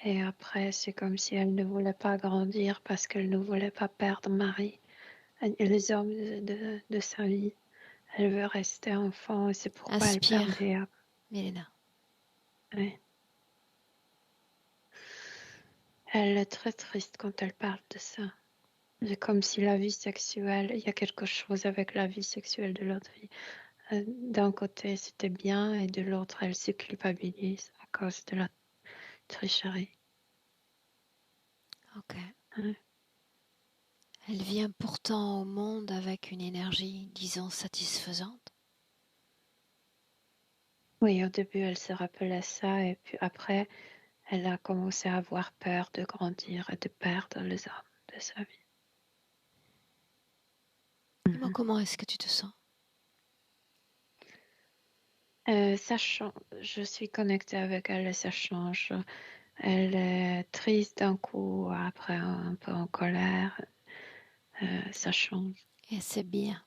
Et après, c'est comme si elle ne voulait pas grandir parce qu'elle ne voulait pas perdre Marie et les hommes de sa vie. Elle veut rester enfant et c'est pourquoi elle Inspire, perdait. Mélena. Ouais. Elle est très triste quand elle parle de ça. C'est comme si la vie sexuelle, il y a quelque chose avec la vie sexuelle de l'autre vie. D'un côté, c'était bien et de l'autre, elle se culpabilise à cause de la tricherie. Ok. Ouais. Elle vient pourtant au monde avec une énergie, disons, satisfaisante. Oui, au début, elle se rappelait ça et puis après, elle a commencé à avoir peur de grandir et de perdre les hommes de sa vie. Dis-moi, Mhm. comment est-ce que tu te sens? Sachant, je suis connectée avec elle et ça change. Elle est triste d'un coup, après un peu en colère. Ça change. Et c'est bien.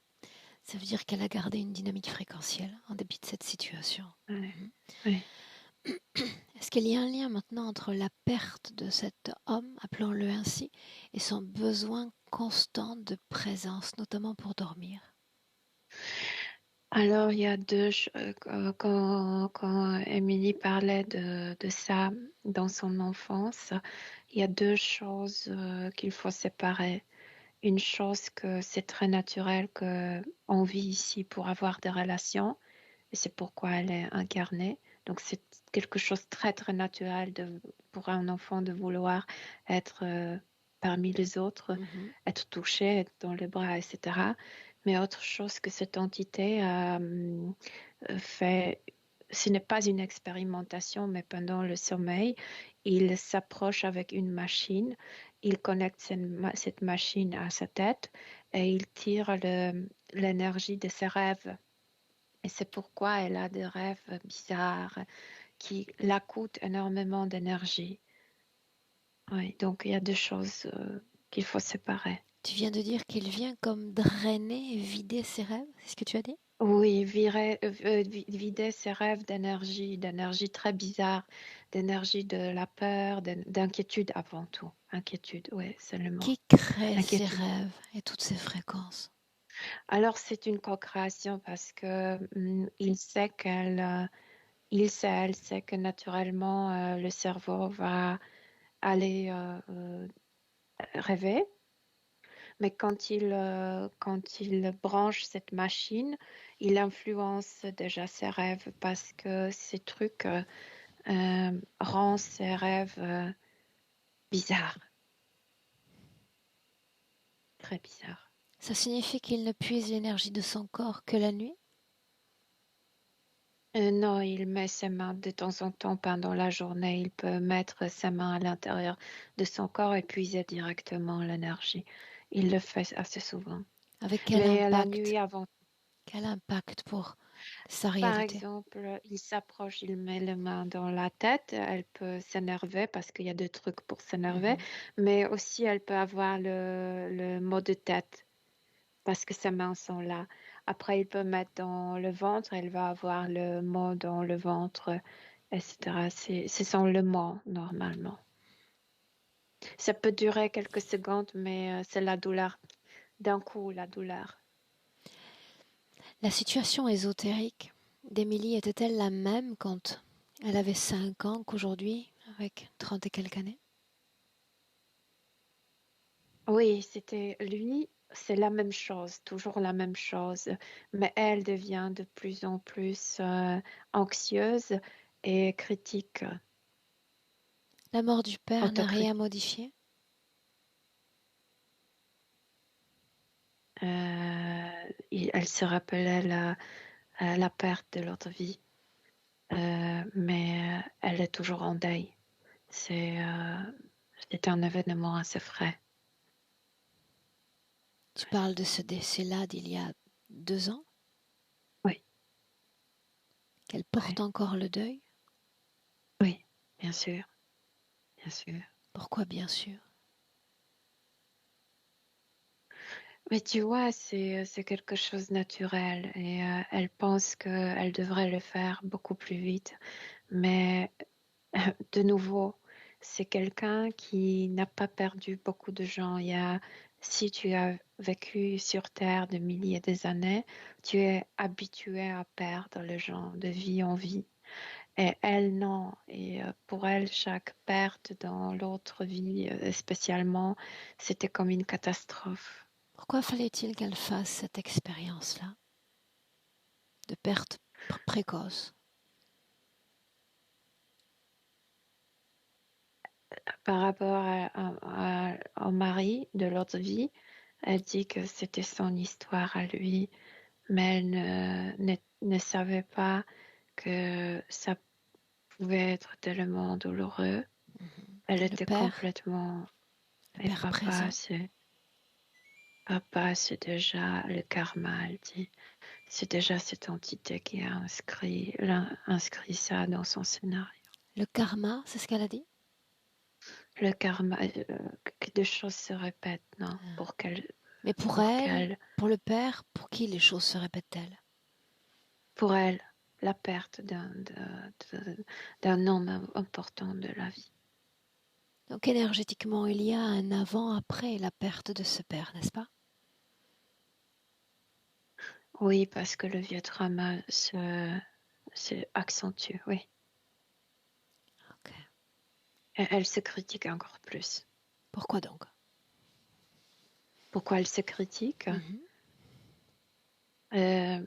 Ça veut dire qu'elle a gardé une dynamique fréquentielle en dépit de cette situation. Ouais. Mhm. Oui. Est-ce qu'il y a un lien maintenant entre la perte de cet homme, appelons-le ainsi, et son besoin constant de présence, notamment pour dormir? Alors, il y a quand Émilie parlait de ça dans son enfance, il y a deux choses qu'il faut séparer. Une chose que c'est très naturel qu'on vit ici pour avoir des relations, et c'est pourquoi elle est incarnée, Donc c'est quelque chose de très très naturel pour un enfant de vouloir être parmi les autres, être touché, être dans les bras, etc. Mais autre chose que cette entité fait, ce n'est pas une expérimentation, mais pendant le sommeil, il s'approche avec une machine, il connecte cette machine à sa tête et il tire l'énergie de ses rêves. Et c'est pourquoi elle a des rêves bizarres qui la coûtent énormément d'énergie. Oui, donc il y a deux choses qu'il faut séparer. Tu viens de dire qu'il vient comme drainer, vider ses rêves, c'est ce que tu as dit? Oui, vider ses rêves d'énergie très bizarre, d'énergie de la peur, d'inquiétude avant tout. Inquiétude, oui, c'est le mot. Qui crée ces Inquiétude. rêves et toutes ces fréquences? Alors c'est une co-création parce que il sait elle sait que naturellement le cerveau va aller rêver. Mais quand il branche cette machine, il influence déjà ses rêves parce que ces trucs rendent ses rêves bizarres, très bizarres. Ça signifie qu'il ne puise l'énergie de son corps que la nuit? Non, il met ses mains de temps en temps pendant la journée. Il peut mettre ses mains à l'intérieur de son corps et puiser directement l'énergie. Il le fait assez souvent. Avec quel Mais la nuit impact? avant. Quel impact pour sa Par réalité? exemple, il s'approche, il met les mains dans la tête, elle peut s'énerver parce qu'il y a des trucs pour s'énerver, mais aussi elle peut avoir le mot de tête parce que ses mains sont là. Après, il peut mettre dans le ventre, elle va avoir le mot dans le ventre, etc. Ce sont le mot normalement. Ça peut durer quelques secondes, mais c'est la douleur. D'un coup, la douleur. La situation ésotérique d'Émilie était-elle la même quand elle avait 5 ans qu'aujourd'hui, avec 30 et quelques années? Oui, c'était lui, c'est la même chose, toujours la même chose, mais elle devient de plus en plus anxieuse et critique. La mort du père n'a rien Autocritique. modifié? Elle se rappelait la perte de l'autre vie, mais elle est toujours en deuil. C'est un événement assez frais. Tu parles de ce décès-là d'il y a 2 ans, Oui, qu'elle oui, porte encore le deuil? oui, bien sûr, bien sûr. Pourquoi bien sûr? Mais tu vois, c'est quelque chose de naturel et elle pense qu'elle devrait le faire beaucoup plus vite. Mais de nouveau, c'est quelqu'un qui n'a pas perdu beaucoup de gens. Si tu as vécu sur Terre de milliers d'années, tu es habitué à perdre les gens de vie en vie. Et elle, non. Et pour elle, chaque perte dans l'autre vie, spécialement, c'était comme une catastrophe. Pourquoi fallait-il qu'elle fasse cette expérience-là de perte précoce? Par rapport au mari de l'autre vie, elle dit que c'était son histoire à lui, mais elle ne savait pas que ça pouvait être tellement douloureux. Elle Et le était père, complètement... le Et père présent, papa, c'est déjà le karma, elle dit. C'est déjà cette entité qui a inscrit ça dans son scénario. le karma, c'est ce qu'elle a dit? Le karma, que des choses se répètent, non, Mais pour elle, pour le père, pour qui les choses se répètent-elles? pour elle, la perte d'un homme important de la vie. Donc énergétiquement, il y a un avant-après la perte de ce père, n'est-ce pas? Oui, parce que le vieux trauma se accentue, oui. Ok. Et elle se critique encore plus. Pourquoi donc? Pourquoi elle se critique? Mhm. Euh,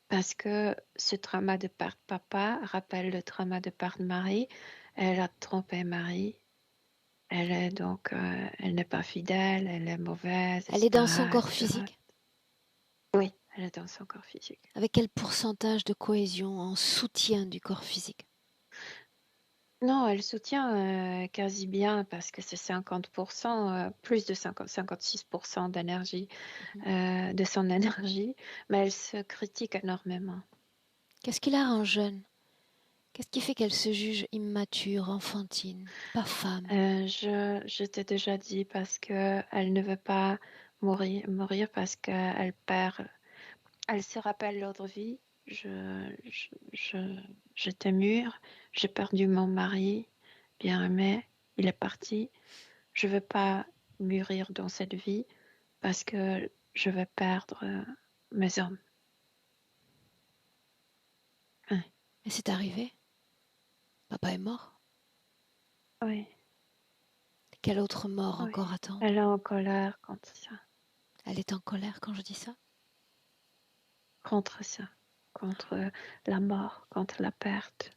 parce que ce trauma de perdre papa rappelle le trauma de perdre Marie. Elle a trompé Marie. Elle est donc, elle n'est pas fidèle, elle est mauvaise, Elle est dans son etc., corps etc. physique? Oui, elle est dans son corps physique. Avec quel pourcentage de cohésion en soutien du corps physique? Non, elle soutient quasi bien parce que c'est 50%, plus de 56% d'énergie, Mhm. de son énergie, mais elle se critique énormément. Qu'est-ce qui la rend jeune? Qu'est-ce qui fait qu'elle se juge immature, enfantine, pas femme? Je t'ai déjà dit parce que elle ne veut pas mourir parce qu'elle perd, elle se rappelle l'autre vie. J'étais mûre, j'ai perdu mon mari, bien aimé, il est parti. Je veux pas mûrir dans cette vie parce que je vais perdre mes hommes. Hein, Et c'est arrivé? Papa est mort? oui, Quelle autre mort oui. encore attend? Elle est en colère contre ça, Elle est en colère quand je dis ça? contre ça, contre la mort, contre la perte.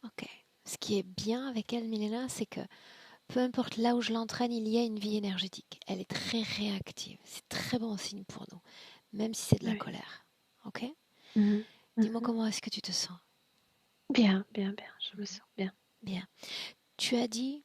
Ok. Ce qui est bien avec elle, Milena, c'est que peu importe là où je l'entraîne, il y a une vie énergétique. Elle est très réactive. C'est très bon signe pour nous, même si c'est de la Oui. colère. Ok? Mhm, Dis-moi mhm. comment est-ce que tu te sens? Bien, bien, bien, je me Mhm. sens bien. Bien. Tu as dit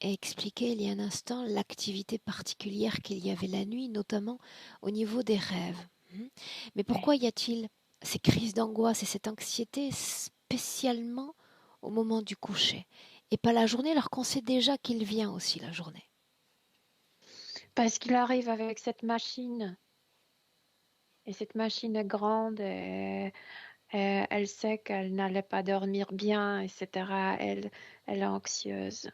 et expliqué il y a un instant l'activité particulière qu'il y avait la nuit, notamment au niveau des rêves. Mhm. Mais Oui. pourquoi y a-t-il ces crises d'angoisse et cette anxiété spécialement au moment du coucher et pas la journée alors qu'on sait déjà qu'il vient aussi la journée? Parce qu'il arrive avec cette machine, et cette machine est grande, et elle sait qu'elle n'allait pas dormir bien, etc. Elle est anxieuse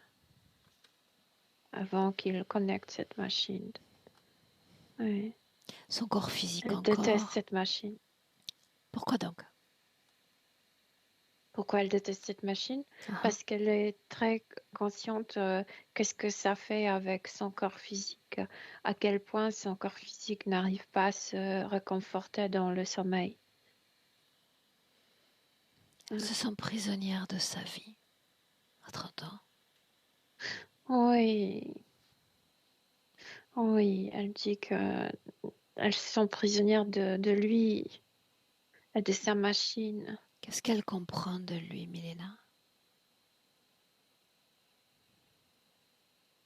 avant qu'il connecte cette machine. Oui. Son corps physique Elle déteste encore. cette machine. Pourquoi donc? Pourquoi elle déteste cette machine? Ah, Parce qu'elle est très consciente qu'est-ce que ça fait avec son corps physique, à quel point son corps physique n'arrive pas à se réconforter dans le sommeil. elle Mm. se sent prisonnière de sa vie à 30 ans. Oui, oui, elle dit que elles sont prisonnières de lui et de sa machine. Qu'est-ce qu'elle comprend de lui, Milena?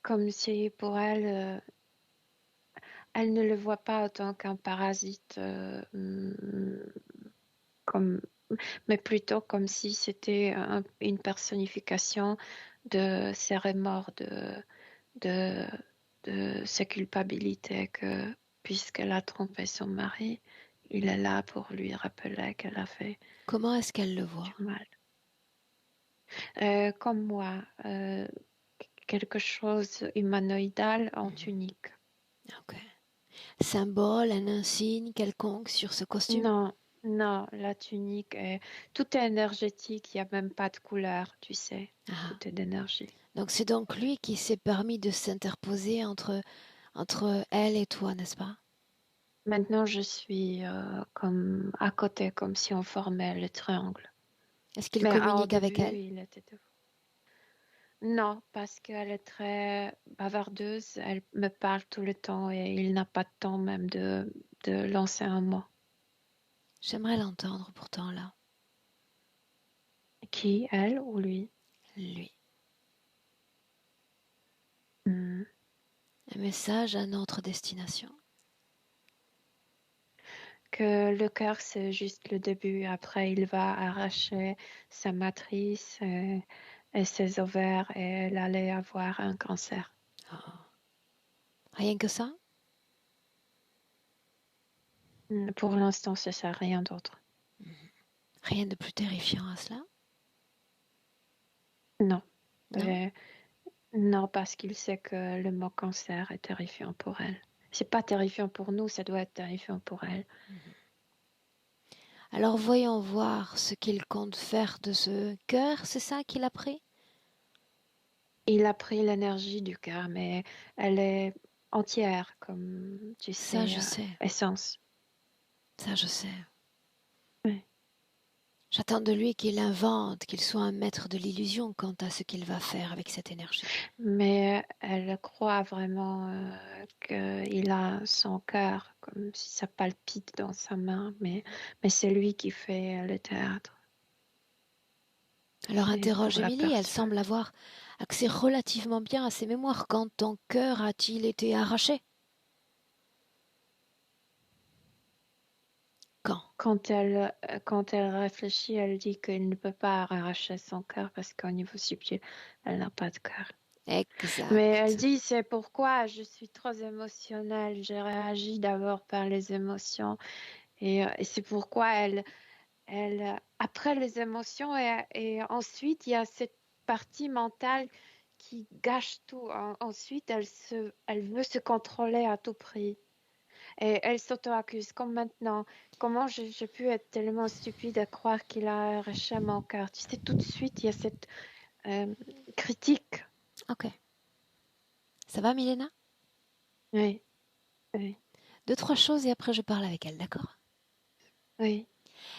Comme si pour elle, elle ne le voit pas autant qu'un parasite, comme, mais plutôt comme si c'était une personnification de ses remords, de, de sa culpabilité, que puisqu'elle a trompé son mari, il est là pour lui rappeler qu'elle a fait Comment est-ce qu'elle le du voit? mal. Comme moi, quelque chose humanoïdal en Mhm. tunique. Ok. Symbole, un insigne quelconque sur ce costume? Non, non, la tunique est... Tout est énergétique, il n'y a même pas de couleur, tu sais. Tout Ah. est d'énergie. Donc c'est donc lui qui s'est permis de s'interposer entre elle et toi, n'est-ce pas? Maintenant, je suis comme à côté, comme si on formait le triangle. Est-ce qu'il Mais au communique avec début, elle? il était devant. Non, parce qu'elle est très bavardeuse, elle me parle tout le temps et il n'a pas de temps même de lancer un mot. J'aimerais l'entendre pourtant là, Qui, elle ou lui? lui. Hmm. Un message à notre destination. Que le cœur, c'est juste le début. Après, il va arracher sa matrice et ses ovaires et elle allait avoir un cancer. Oh. Rien que ça? Pour l'instant, ça sert à rien d'autre. Mhm. Rien de plus terrifiant à cela? Non. Non? Euh, non, parce qu'il sait que le mot cancer est terrifiant pour elle. C'est pas terrifiant pour nous, ça doit être terrifiant pour elle. Mhm. Alors voyons voir ce qu'il compte faire de ce cœur, c'est ça qu'il a pris? Il a pris l'énergie du cœur, mais elle est entière, comme tu Ça sais, je sais, essence. ça je sais. J'attends de lui qu'il invente, qu'il soit un maître de l'illusion quant à ce qu'il va faire avec cette énergie. Mais elle croit vraiment qu'il a son cœur, comme si ça palpite dans sa main, mais c'est lui qui fait le théâtre. Alors C'est pour interroge la Émilie, elle personne. semble avoir accès relativement bien à ses mémoires. Quand ton cœur a-t-il été arraché? Quand? Quand elle réfléchit, elle dit qu'elle ne peut pas arracher son cœur parce qu'au niveau subtil, elle n'a pas de cœur. Mais elle Exact. dit, c'est pourquoi je suis trop émotionnelle. J'ai réagi d'abord par les émotions et c'est pourquoi après les émotions et ensuite il y a cette partie mentale qui gâche tout. Ensuite, elle veut se contrôler à tout prix. Et elle s'auto-accuse, comme maintenant. Comment j'ai pu être tellement stupide à croire qu'il a arraché mon cœur? Tu sais, tout de suite, il y a cette critique. Ok. Ça va, Milena? Oui, oui, Deux, trois choses et après je parle avec elle, d'accord? oui.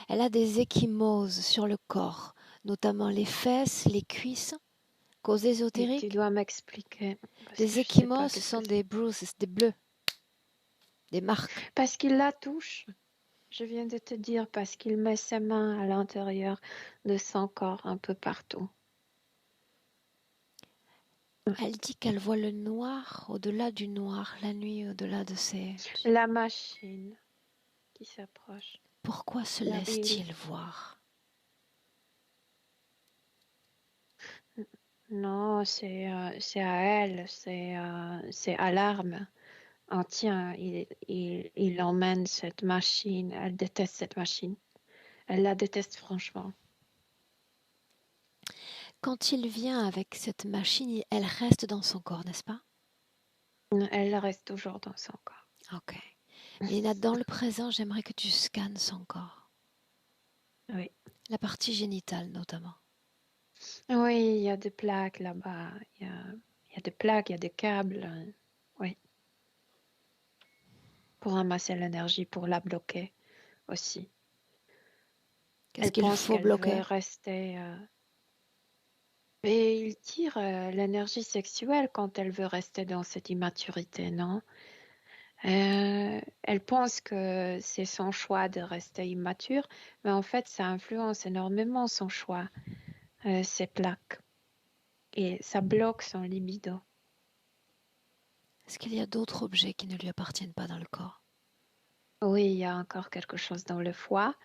Elle a des ecchymoses sur le corps, notamment les fesses, les cuisses. Cause Et tu ésotérique? dois m'expliquer, parce que Des je sais pas ecchymoses, ce qu'est-ce que sont c'est. des bruises, des bleus, des marques. Parce qu'il la touche. Je viens de te dire, parce qu'il met ses mains à l'intérieur de son corps, un peu partout. Elle dit qu'elle voit le noir au-delà du noir, la nuit au-delà de ces... La machine qui s'approche. Pourquoi se La ville. laisse-t-il voir? Non, c'est à elle, c'est à l'arme. Oh, tiens, il emmène cette machine. Elle déteste cette machine. Elle la déteste franchement. Quand il vient avec cette machine, elle reste dans son corps, n'est-ce pas? Elle reste toujours dans son corps. Ok. Mélina, dans le présent, j'aimerais que tu scannes son corps. Oui. La partie génitale notamment. Oui, il y a des plaques là-bas. Il y a des plaques, il y a des câbles. Oui. Pour ramasser l'énergie, pour la bloquer aussi. Qu'est-ce Elle qu'il pense faut qu'elle veut bloquer? rester. Et il tire l'énergie sexuelle quand elle veut rester dans cette immaturité, non? Elle pense que c'est son choix de rester immature, mais en fait, ça influence énormément son choix, ces plaques. Et ça bloque son libido. Est-ce qu'il y a d'autres objets qui ne lui appartiennent pas dans le corps? Oui, il y a encore quelque chose dans le foie,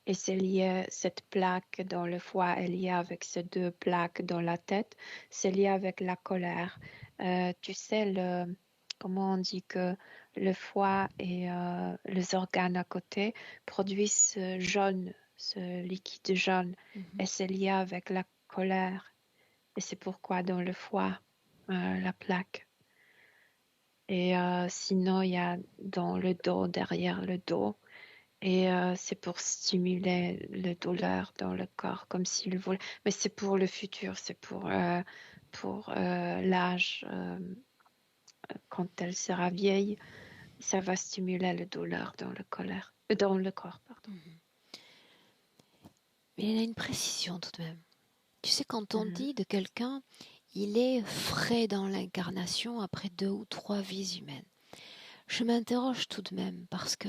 et c'est lié, cette plaque dans le foie est liée avec ces deux plaques dans la tête, c'est lié avec la colère. Tu sais, comment on dit que le foie et les organes à côté produisent ce jaune, ce liquide jaune, et c'est lié avec la colère. Et c'est pourquoi dans le foie, la plaque. Et sinon, il y a dans le dos, derrière le dos. Et c'est pour stimuler la douleur dans le corps, comme s'il voulait. Mais c'est pour le futur, c'est pour l'âge. Quand elle sera vieille, ça va stimuler la douleur dans le corps, pardon. Mais il y a une précision tout de même. Tu sais, quand on Mhm. dit de quelqu'un, il est frais dans l'incarnation après 2 ou 3 vies humaines, je m'interroge tout de même parce que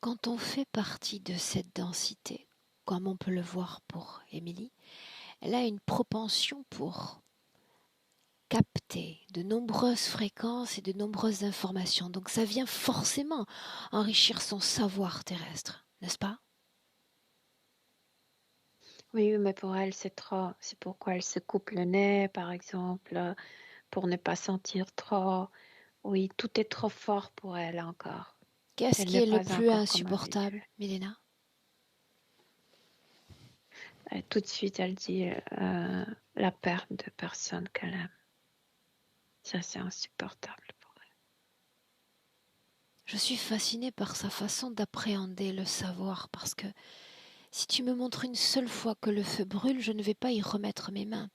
quand on fait partie de cette densité, comme on peut le voir pour Émilie, elle a une propension pour capter de nombreuses fréquences et de nombreuses informations. Donc ça vient forcément enrichir son savoir terrestre, n'est-ce pas? Oui, mais pour elle, c'est trop. C'est pourquoi elle se coupe le nez, par exemple, pour ne pas sentir trop. Oui, tout est trop fort pour elle encore. Qu'est-ce Elle qui n'est est le pas plus encore comme insupportable, habituée. Milena? Tout de suite, elle dit la perte de personnes qu'elle aime. Ça, c'est insupportable pour Je suis fascinée par sa façon d'appréhender le savoir parce que si tu me montres une seule fois que le feu brûle, je ne vais pas y remettre mes mains.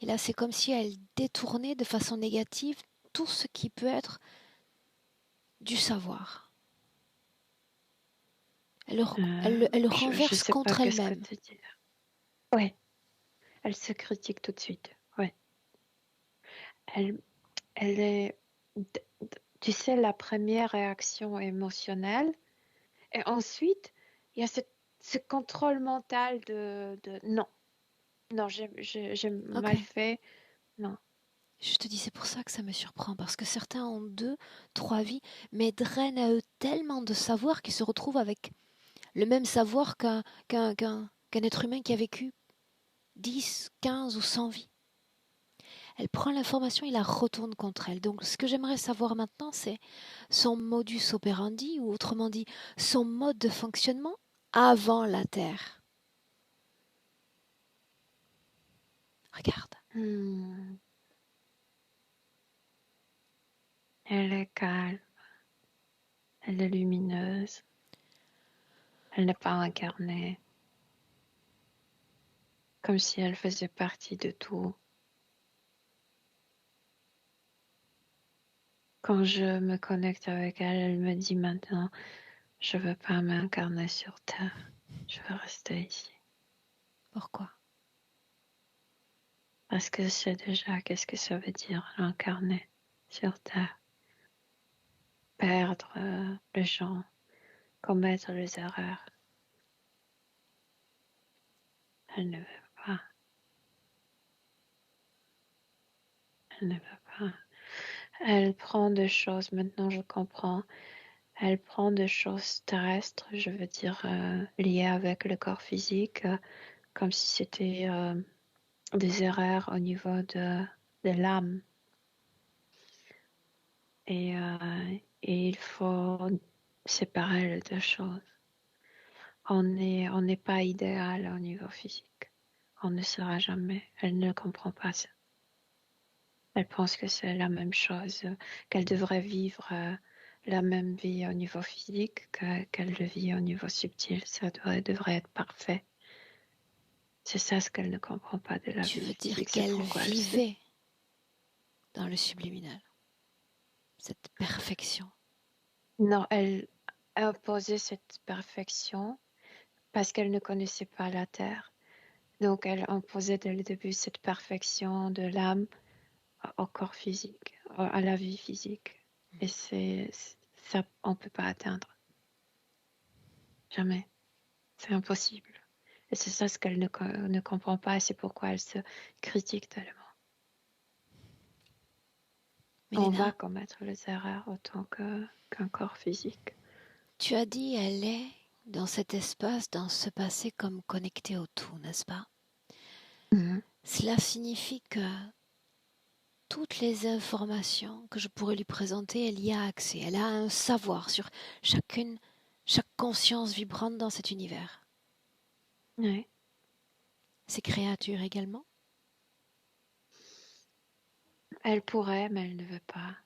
Et là, c'est comme si elle détournait de façon négative tout ce qui peut être du savoir. elle le Je renverse sais pas contre qu'est-ce que elle-même. te dire. Ouais, elle se critique tout de suite. Ouais, elle, elle est, tu sais, la première réaction émotionnelle, et ensuite il y a ce contrôle mental de non, non, j'ai Ok. mal fait, non. Je te dis, c'est pour ça que ça me surprend, parce que certains ont 2, 3 vies, mais drainent à eux tellement de savoir qu'ils se retrouvent avec le même savoir qu'un être humain qui a vécu 10, 15 ou 100 vies. Elle prend l'information et la retourne contre elle. Donc ce que j'aimerais savoir maintenant, c'est son modus operandi, ou autrement dit, son mode de fonctionnement avant la Terre. Regarde. Elle est calme, elle est lumineuse, elle n'est pas incarnée, comme si elle faisait partie de tout. Quand je me connecte avec elle, elle me dit maintenant, je veux pas m'incarner sur Terre, je veux rester ici. Pourquoi? Parce que je sais déjà qu'est-ce que ça veut dire l'incarner sur Terre. Perdre les gens, commettre les erreurs. Elle ne veut pas. Elle ne veut pas. Elle prend des choses, maintenant je comprends. Elle prend des choses terrestres, je veux dire liées avec le corps physique, comme si c'était des erreurs au niveau de l'âme. Et il faut séparer les deux choses. On n'est pas idéal au niveau physique. On ne sera jamais. Elle ne comprend pas ça. Elle pense que c'est la même chose, qu'elle devrait vivre la même vie au niveau physique qu'elle le vit au niveau subtil. Ça devrait être parfait. C'est ça ce qu'elle ne comprend pas de la Tu vie veux dire physique. C'est qu'elle pourquoi elle se... vivait dans le subliminal, cette perfection. Non, elle imposait cette perfection parce qu'elle ne connaissait pas la Terre. Donc elle imposait dès le début cette perfection de l'âme au corps physique, à la vie physique. Et ça, on ne peut pas atteindre. Jamais. C'est impossible. Et c'est ça ce qu'elle ne comprend pas, et c'est pourquoi elle se critique tellement. On va Mélina, commettre les erreurs autant qu'un corps physique. tu as dit elle est dans cet espace, dans ce passé comme connectée au tout, n'est-ce pas? Mhm. Cela signifie que toutes les informations que je pourrais lui présenter, elle y a accès. Elle a un savoir sur chaque conscience vibrante dans cet univers. Ouais. Ces créatures également. Elle pourrait, mais elle ne veut pas.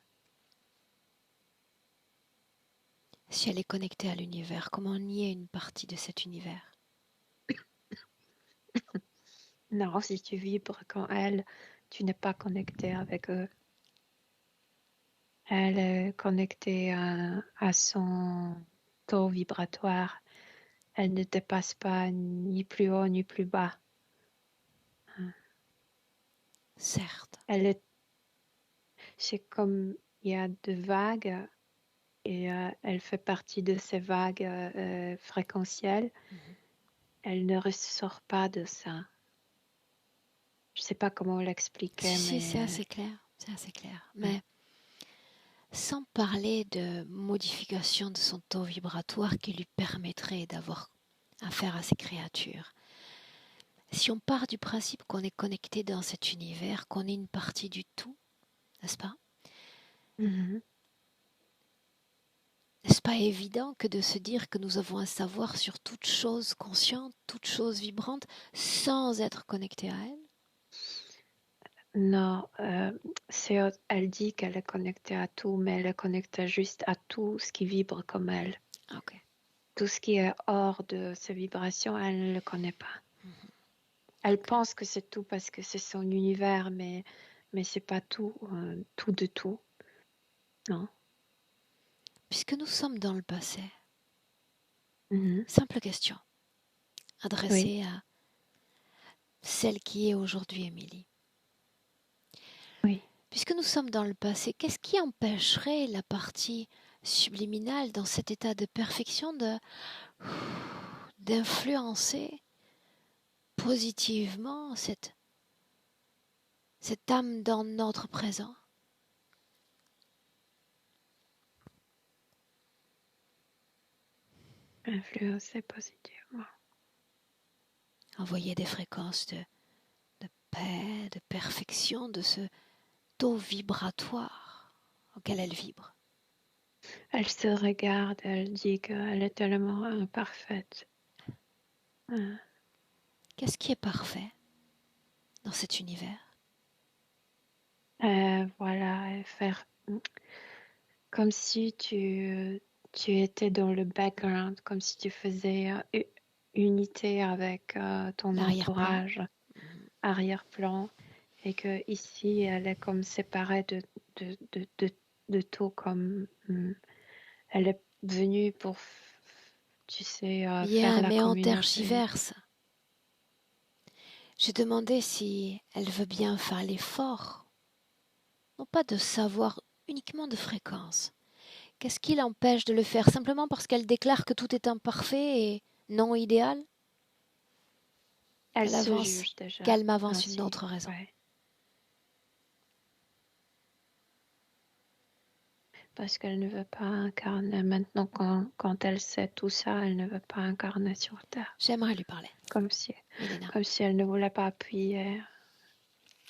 Si elle est connectée à l'univers, comment nier une partie de cet univers? Non, si tu vibres quand elle, tu n'es pas connecté avec eux. Elle est connectée à son taux vibratoire. Elle ne dépasse pas ni plus haut ni plus bas. Certes. C'est comme il y a deux vagues et elle fait partie de ces vagues fréquentielles. Mhm. Elle ne ressort pas de ça. Je sais pas comment l'expliquer, Si, c'est mais assez clair. C'est assez clair. ouais. Mais sans parler de modification de son taux vibratoire qui lui permettrait d'avoir affaire à ces créatures. Si on part du principe qu'on est connecté dans cet univers, qu'on est une partie du tout, n'est-ce pas? Mhm. N'est-ce pas évident que de se dire que nous avons un savoir sur toute chose consciente, toute chose vibrante, sans être connecté à elle? Non, elle dit qu'elle est connectée à tout, mais elle est connectée juste à tout ce qui vibre comme elle. Ok. Tout ce qui est hors de ces vibrations, elle ne le connaît pas. Elle pense que c'est tout parce que c'est son univers, mais c'est pas tout, tout de tout. Non. Puisque nous sommes dans le passé, Mhm. Simple question, Oui. adressée à celle qui est aujourd'hui Émilie. Oui. Puisque nous sommes dans le passé, qu'est-ce qui empêcherait la partie subliminale dans cet état de perfection d'influencer positivement cette âme dans notre présent? Influencer positivement. Envoyer des fréquences de paix, de perfection, de ce taux vibratoire auquel elle vibre. Elle se regarde, elle dit qu'elle est tellement imparfaite. Qu'est-ce qui est parfait dans cet univers? Voilà, faire comme si tu étais dans le background, comme si tu faisais unité avec ton L'arrière-plan. entourage, arrière-plan, et que ici elle est comme séparée de tout, comme elle est venue pour, tu sais, faire Bien, la mais on communauté. tergiverse. J'ai demandé si elle veut bien faire l'effort, non pas de savoir uniquement de fréquence. Qu'est-ce qui l'empêche de le faire simplement parce qu'elle déclare que tout est imparfait et non idéal? Elle se juge déjà Qu'elle m'avance une ainsi, autre raison. ouais. Parce qu'elle ne veut pas incarner. Maintenant, quand elle sait tout ça, elle ne veut pas incarner sur Terre. J'aimerais lui parler. Comme si Mélina, elle ne voulait pas appuyer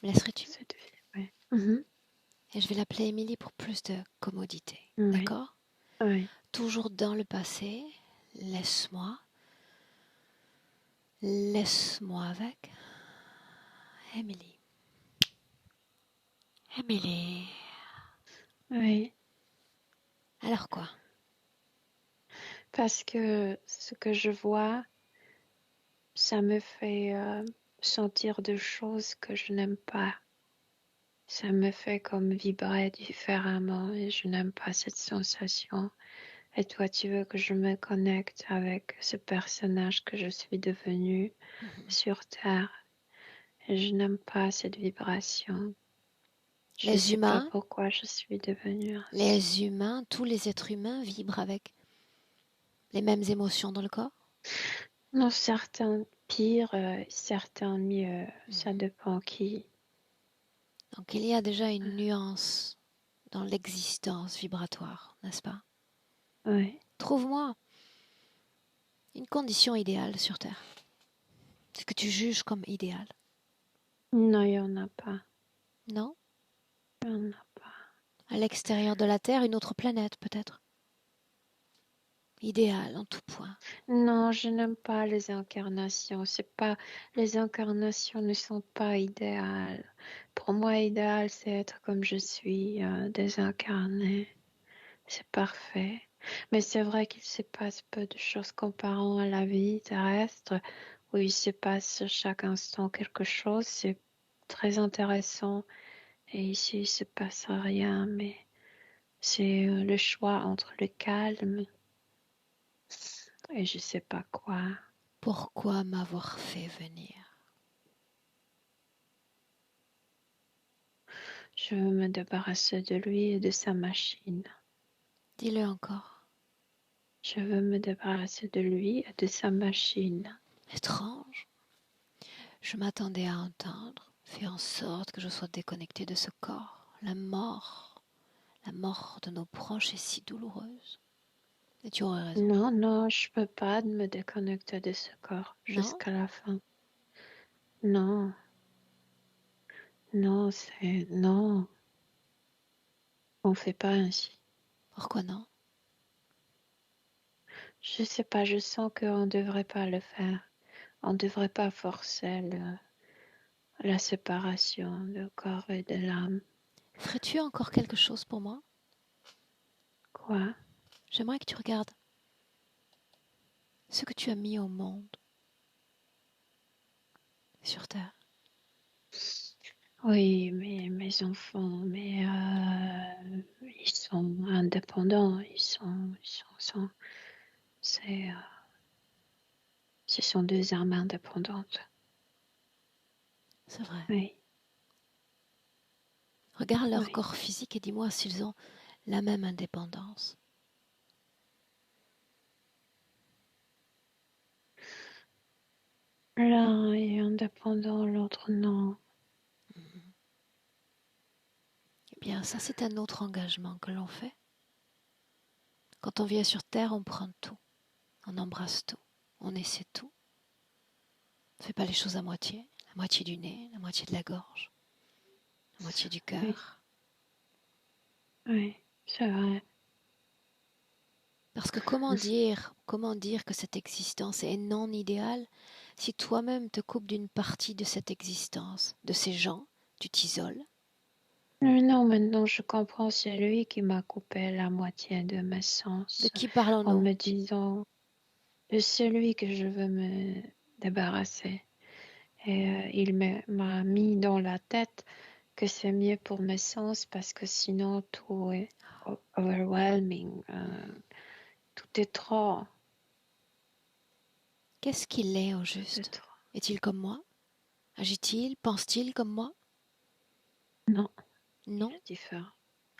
me laisserais-tu? cette vie. Oui. Mhm. Et je vais l'appeler Émilie pour plus de commodité. Oui. D'accord? Oui. Toujours dans le passé, laisse-moi avec Émilie. Émilie. Oui. Alors quoi? Parce que ce que je vois, ça me fait sentir des choses que je n'aime pas. Ça me fait comme vibrer différemment et je n'aime pas cette sensation. Et toi, tu veux que je me connecte avec ce personnage que je suis devenue sur Terre. Et je n'aime pas cette vibration. Je ne Les sais pas humains, pourquoi je suis devenue ainsi. tous les êtres humains vibrent avec les mêmes émotions dans le corps? Non, certains pire, certains mieux. Ça Mhm. dépend qui. Donc il y a déjà une nuance dans l'existence vibratoire, n'est-ce pas? Oui. Trouve-moi une condition idéale sur Terre. Ce que tu juges comme idéal. Non, il n'y en a pas. Non? Il n'y en a pas. À l'extérieur de la Terre, une autre planète peut-être. Idéal en tout point. Non, je n'aime pas les incarnations. C'est pas, les incarnations ne sont pas idéales. Pour moi, idéal, c'est être comme je suis, désincarné. C'est parfait. Mais c'est vrai qu'il se passe peu de choses comparant à la vie terrestre, où il se passe chaque instant quelque chose. C'est très intéressant. Et ici, il se passe rien, mais c'est le choix entre le calme et je sais pas quoi. Pourquoi m'avoir fait venir? Je veux me débarrasser de lui et de sa machine. Dis-le encore. Je veux me débarrasser de lui et de sa machine. Étrange. Je m'attendais à entendre. Fais en sorte que je sois déconnectée de ce corps. La mort de nos proches est si douloureuse. Et tu aurais raison. Non, non, je peux pas me déconnecter de ce corps Non? jusqu'à la fin. Non, non, non. On fait pas ainsi. Pourquoi non? Je sais pas, je sens qu'on devrait pas le faire. On devrait pas forcer la séparation du corps et de l'âme. Ferais-tu encore quelque chose pour moi? Quoi? J'aimerais que tu regardes ce que tu as mis au monde sur Terre. Oui, mais mes enfants, mais ils sont indépendants, c'est, Ce sont deux âmes indépendantes. C'est vrai. Oui, Regarde leur oui. corps physique et dis-moi s'ils ont la même indépendance. L'un est indépendant, l'autre non. Eh bien, ça, c'est un autre engagement que l'on fait. Quand on vient sur Terre, on prend tout. On embrasse tout. On essaie tout. On ne fait pas les choses à moitié. La moitié du nez, la moitié de la gorge, la moitié du Oui, cœur. oui, c'est vrai. Parce que comment dire que cette existence est non idéale si toi-même te coupes d'une partie de cette existence, de ces gens, tu t'isoles? Non, maintenant je comprends, c'est lui qui m'a coupé la moitié de mes De sens qui en parlons-nous? me disant de celui que je veux me débarrasser. Et il m'a mis dans la tête que c'est mieux pour mes sens parce que sinon tout est overwhelming. Tout est trop. Qu'est-ce qu'il est au Tout est juste? trop. Est-il comme moi? Agit-il? Pense-t-il comme moi? Non, il Non? est différent.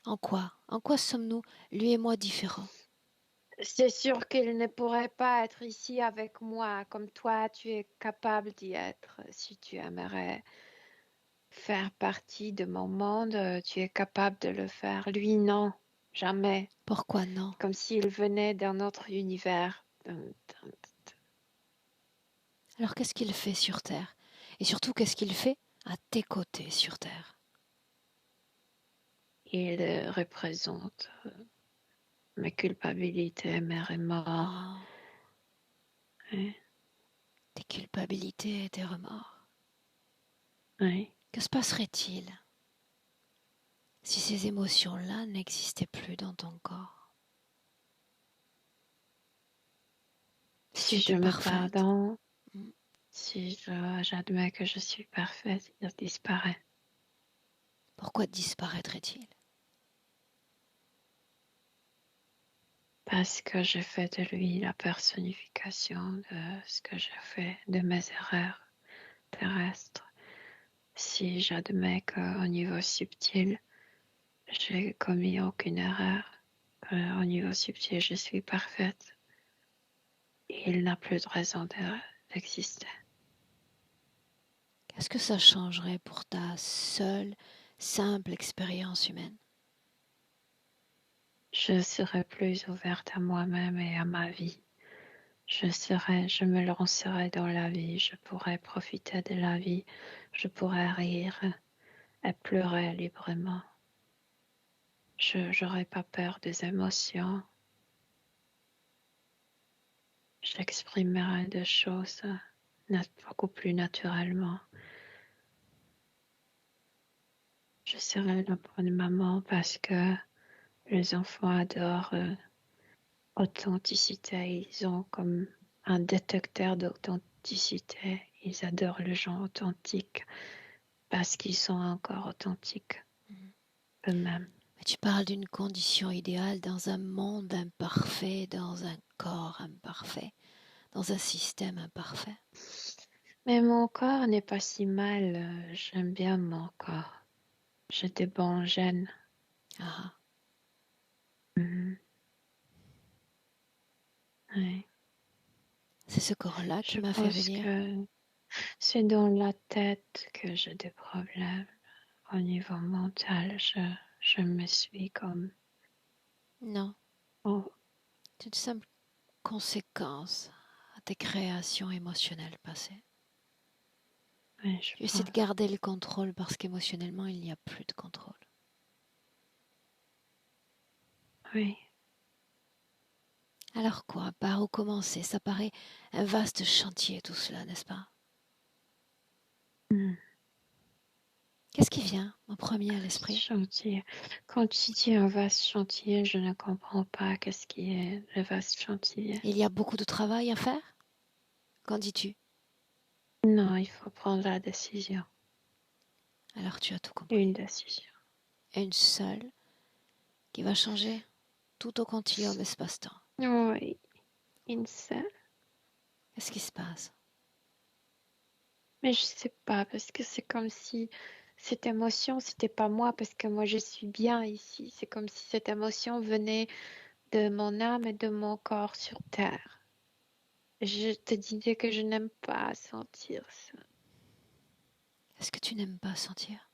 En quoi? En quoi sommes-nous, lui et moi, différents? C'est sûr qu'il ne pourrait pas être ici avec moi comme toi, tu es capable d'y être. Si tu aimerais faire partie de mon monde, tu es capable de le faire. Lui, non, jamais. Pourquoi non? Comme s'il venait d'un autre univers. Alors qu'est-ce qu'il fait sur Terre? Et surtout, qu'est-ce qu'il fait à tes côtés sur Terre? Il représente mes culpabilités, mes remords. Oh, Oui, tes culpabilités et tes remords. oui. Que se passerait-il si ces émotions-là n'existaient plus dans ton corps? Si tu Si je étais me parfaite? pardonne, Hmm. si j'admets que je suis parfaite, il disparaît. Pourquoi disparaîtrait-il? Parce que j'ai fait de lui la personnification de ce que j'ai fait, de mes erreurs terrestres. Si j'admets qu'au niveau subtil, j'ai commis aucune erreur, qu'au niveau subtil, je suis parfaite, il n'a plus de raison d'exister. Qu'est-ce que ça changerait pour ta seule, simple expérience humaine? Je serai plus ouverte à moi-même et à ma vie. Je me lancerai dans la vie, je pourrai profiter de la vie, je pourrai rire et pleurer librement. Je n'aurai pas peur des émotions. J'exprimerai des choses beaucoup plus naturellement. Je serai la bonne maman parce que les enfants adorent authenticité. Ils ont comme un détecteur d'authenticité. Ils adorent les gens authentiques parce qu'ils sont encore authentiques Mhm. eux-mêmes. Mais tu parles d'une condition idéale dans un monde imparfait, dans un corps imparfait, dans un système imparfait. Mais mon corps n'est pas si mal. J'aime bien mon corps. J'ai des bons gènes. Ah, Mhm. Oui. c'est ce corps-là qui Je m'a fait pense venir. que c'est dans la tête que j'ai des problèmes. Au niveau mental, je me suis comme... Non, Oh, c'est une simple conséquence à tes créations émotionnelles passées. oui, je Tu essaies de pense. garder le contrôle parce qu'émotionnellement, il n'y a plus de contrôle. Oui. Alors quoi? Par où commencer? Ça paraît un vaste chantier tout cela, n'est-ce pas? Hmm. Qu'est-ce qui vient en premier à l'esprit? Chantier. Quand tu dis un vaste chantier, je ne comprends pas qu'est-ce qui est le vaste chantier. Il y a beaucoup de travail à faire? Qu'en dis-tu? Non, il faut prendre la décision. Alors tu as tout compris. Une décision. Une seule qui va changer tout au continuum espace-temps. Oui, une seule. Qu'est-ce qui se passe? Mais je sais pas, parce que c'est comme si cette émotion, c'était pas moi, parce que moi, je suis bien ici. C'est comme si cette émotion venait de mon âme et de mon corps sur Terre. Je te disais que je n'aime pas sentir ça. Est-ce que tu n'aimes pas sentir?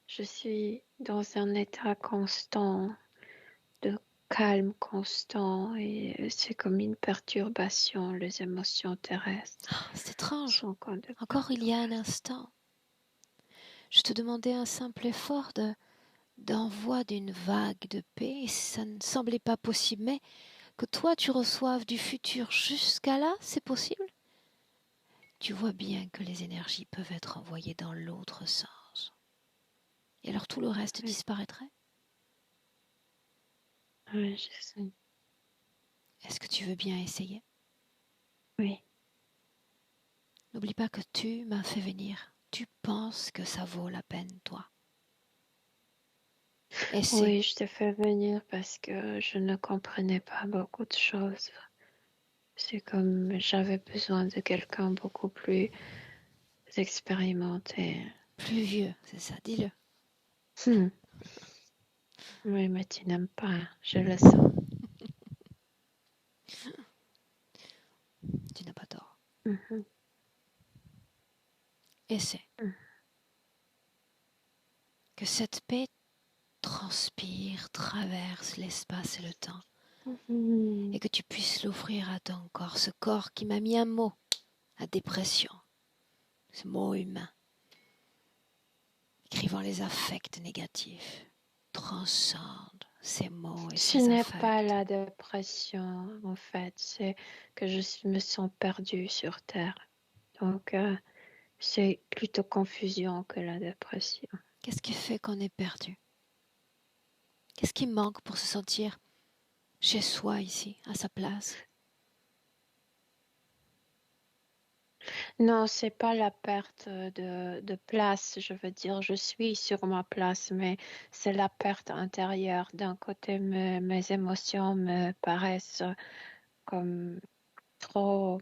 Je suis dans un état constant, de calme constant, et c'est comme une perturbation, les émotions terrestres C'est étrange. sont comme des Encore il y a un perturbations. instant, je te demandais un simple effort d'envoi d'une vague de paix, et ça ne semblait pas possible, mais que toi tu reçoives du futur jusqu'à là, c'est possible? Tu vois bien que les énergies peuvent être envoyées dans l'autre sens. Et alors tout le reste Oui, disparaîtrait? oui, je sais. Est-ce que tu veux bien essayer? Oui, N'oublie pas que tu m'as fait venir. Tu penses que ça vaut la peine, toi. Essaie. oui, je te fais venir parce que je ne comprenais pas beaucoup de choses. C'est comme j'avais besoin de quelqu'un beaucoup plus expérimenté. Plus vieux, c'est ça, dis-le. Hmm. Oui, mais tu n'aimes pas, je le sens. Tu n'as pas tort. Mhm. Essaie. Que cette paix transpire, traverse l'espace et le temps, et Mhm. que tu puisses l'offrir à ton corps, ce corps qui m'a mis un mot, la dépression, ce mot humain, écrivant les affects négatifs, transcende ces mots et Ce ces n'est pas affects. la dépression, en fait, c'est que me sens perdue sur Terre. Donc, c'est plutôt confusion que la dépression. Qu'est-ce qui fait qu'on est perdu? Qu'est-ce qui manque pour se sentir chez soi ici, à sa place? Non, c'est pas la perte de place, je veux dire, je suis sur ma place, mais c'est la perte intérieure. D'un côté, mes émotions me paraissent comme trop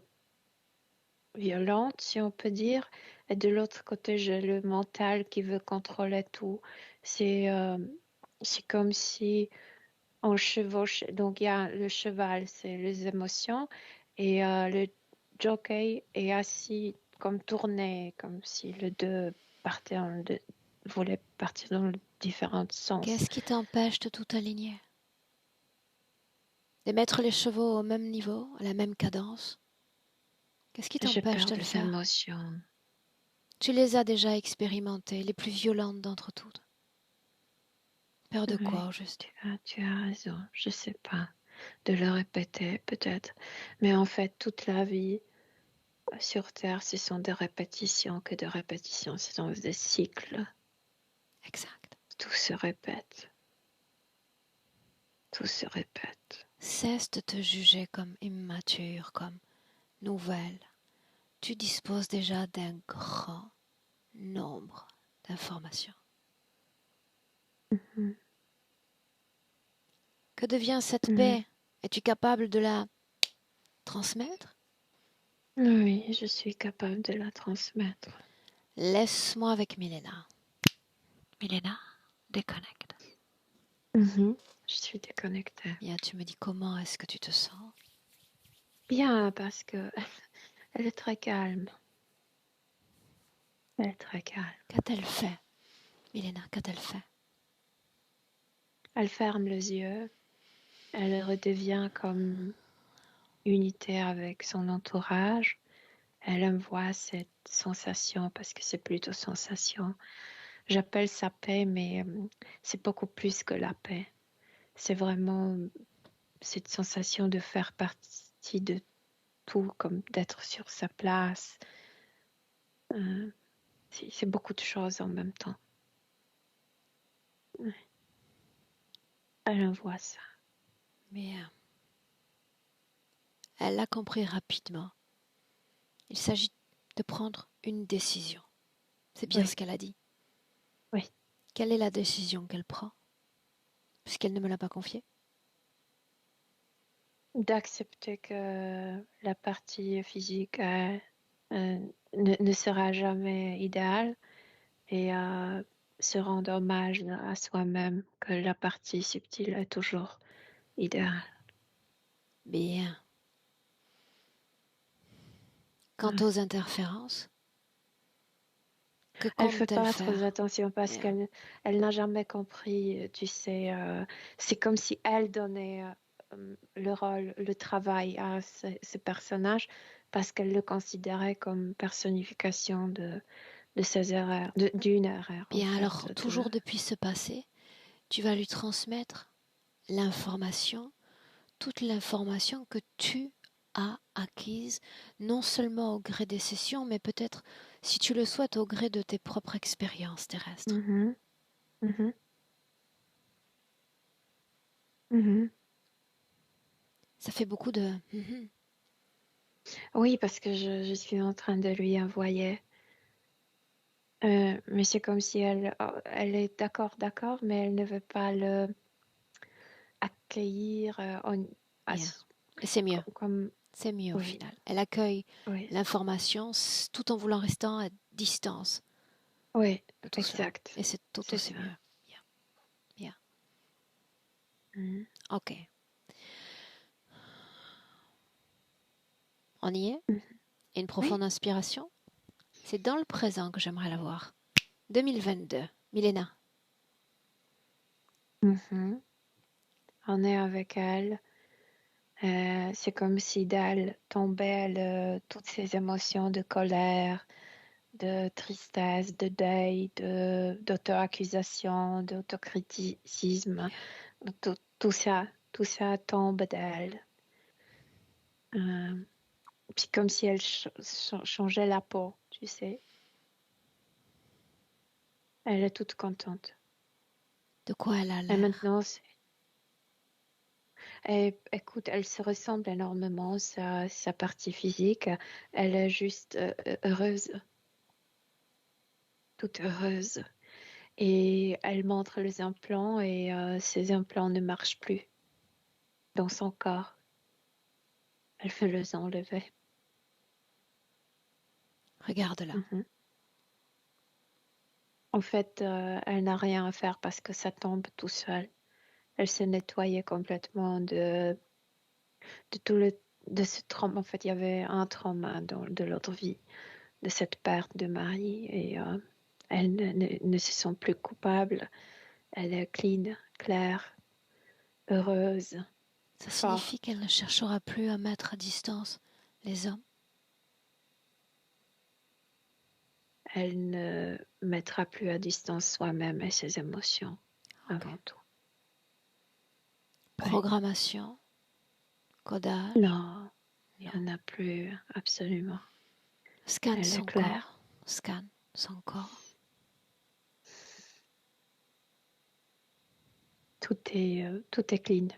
violentes, si on peut dire, et de l'autre côté, j'ai le mental qui veut contrôler tout. C'est c'est comme si on chevauche, donc il y a le cheval, c'est les émotions, et le jockey est assis comme tourné, comme si les deux voulaient partir dans différents sens. Qu'est-ce qui t'empêche de tout aligner? De mettre les chevaux au même niveau, à la même cadence? Qu'est-ce qui J'ai t'empêche peur de le des faire? émotions. Tu les as déjà expérimentées, les plus violentes d'entre toutes. Peur de quoi Oui, au juste? tu as raison, je sais pas de le répéter peut-être, mais en fait toute la vie sur Terre, ce sont des répétitions que de répétitions, ce sont des cycles, Exact. tout se répète, tout se répète. Cesse de te juger comme immature, comme nouvelle. Tu disposes déjà d'un grand nombre d'informations. Mhm. Que devient cette Mhm. paix? Es-tu capable de la transmettre? Oui, je suis capable de la transmettre. Laisse-moi avec Milena. Milena, déconnecte. Mhm. Je suis déconnectée. Bien, tu me dis comment est-ce que tu te sens? Bien, parce que elle est très calme. Elle est très calme. Qu'a-t-elle fait? Milena, qu'a-t-elle fait? Elle ferme les yeux. Elle redevient comme unité avec son entourage. Elle envoie cette sensation, parce que c'est plutôt sensation. J'appelle ça paix, mais c'est beaucoup plus que la paix. C'est vraiment cette sensation de faire partie de tout, comme d'être sur sa place. Euh, c'est beaucoup de choses en même temps. Ouais. Elle envoie ça. Bien. Elle l'a compris rapidement. Il s'agit de prendre une décision. C'est bien Oui, ce qu'elle a dit. oui. Quelle est la décision qu'elle prend? Puisqu'elle ne me l'a pas confiée. d'accepter que la partie physique ne sera jamais idéale et se rendre hommage à soi-même que la partie subtile est toujours idéale. Bien. Quant Ouais. aux interférences, que Elle fait compte-t-elle pas trop faire? attention parce Bien. qu'elle n'a jamais compris, tu sais, c'est comme si elle donnait le rôle, le travail à ce personnage parce qu'elle le considérait comme personnification de ses erreurs, d'une erreur en Bien, alors, fait. toujours depuis ce passé, tu vas lui transmettre l'information, toute l'information que tu as acquise, non seulement au gré des sessions, mais peut-être, si tu le souhaites, au gré de tes propres expériences terrestres. Mhm, mhm, mhm. Ça fait beaucoup de... Oui, parce que je suis en train de lui envoyer. Mais c'est comme si elle est d'accord, mais elle ne veut pas le accueillir Bien. Et c'est mieux. comme, C'est mieux au oui, final. Elle accueille oui, l'information tout en voulant restant à distance oui, de tout cela. exact, Et c'est tout c'est aussi ça. mieux. Bien, bien. Mhm, Ok. On y est? mhm. Une Oui. profonde inspiration? C'est dans le présent que j'aimerais la voir. 2022. Milena. Mhm. On est avec elle. C'est comme si d'elle tombaient toutes ces émotions de colère, de tristesse, de deuil, d'auto-accusation, d'autocriticisme. Tout ça tombe d'elle. Euh, Puis comme si elle changeait la peau, tu sais. Elle est toute contente. De quoi elle a Et l'air? maintenant, écoute, elle se ressemble énormément, sa partie physique. Elle est juste heureuse, toute heureuse. Et elle montre les implants et ces implants ne marchent plus dans son corps. Elle veut les enlever. Regarde-la. Mhm. En fait, elle n'a rien à faire parce que ça tombe tout seul. Elle s'est nettoyée complètement de tout de ce trauma. En fait, il y avait un trauma de l'autre vie, de cette perte de mari, et elle ne se sent plus coupable. Elle est clean, claire, heureuse, Ça signifie forte. qu'elle ne cherchera plus à mettre à distance les hommes. Elle ne mettra plus à distance soi-même et ses émotions Ok. avant tout. Oui. Programmation, codage. Non, il Non. n'y en a plus, absolument. Scanne Elle est son claire. corps. Scanne son corps. Tout est clean,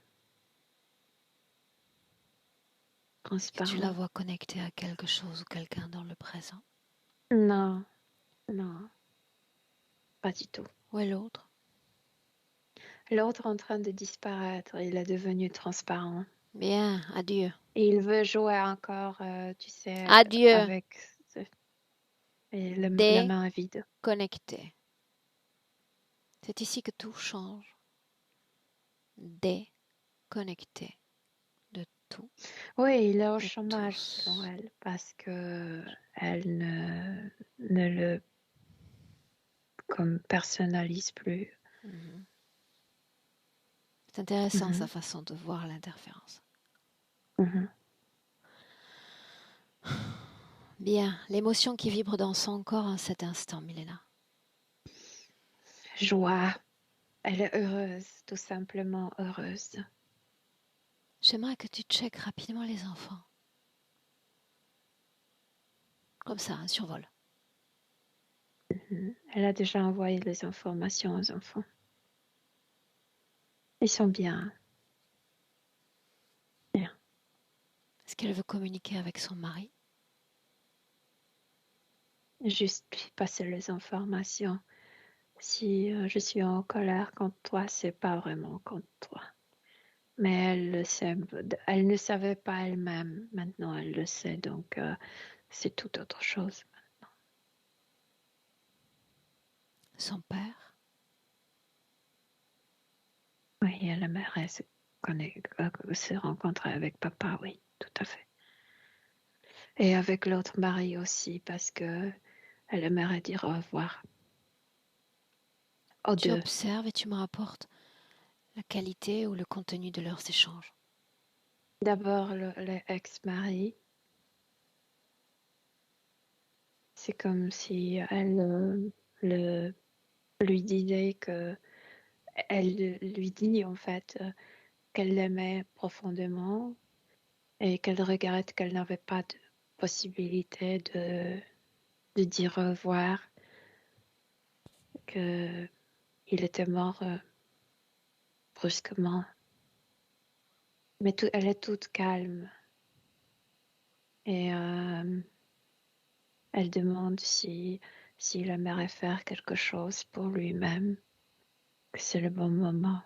Est-ce que tu la transparent. vois connectée à quelque chose ou quelqu'un dans le présent? Non, non, pas du tout. Où est l'autre? L'autre en train de disparaître, il est devenu transparent. Bien, adieu. Et il veut jouer encore, tu sais, Adieu. avec et la main vide. Déconnecté. C'est ici que tout change. Déconnecté de tout Oui, il est au et chômage selon tous. elle parce que elle ne le comme personnalise plus. Mhm. C'est intéressant sa Mhm, façon de voir l'interférence. mhm. Bien, l'émotion qui vibre dans son corps en cet instant, Milena. Joie. Elle est heureuse, tout simplement heureuse. J'aimerais que tu checkes rapidement les enfants. Comme ça, un survol. Mhm. Elle a déjà envoyé les informations aux enfants. Ils sont bien. Bien. Est-ce qu'elle veut communiquer avec son mari? Juste lui passer les informations. Si je suis en colère contre toi, c'est pas vraiment contre toi. Mais elle le sait. Elle ne savait pas elle-même. Maintenant, elle le sait. Donc, c'est tout autre chose. Son père? Oui, et la mère, elle se rencontrer avec papa, oui, tout à fait. Et avec l'autre mari aussi, parce que elle aimerait dire au revoir aux Tu deux. observes et tu me rapportes la qualité ou le contenu de leurs échanges. D'abord, le ex-mari, c'est comme si elle lui disait que elle lui dit en fait qu'elle l'aimait profondément et qu'elle regrette qu'elle n'avait pas de possibilité de dire au revoir, qu'il était mort brusquement. Mais elle est toute calme et elle demande s'il aimerait faire quelque chose pour lui-même, que c'est le bon moment.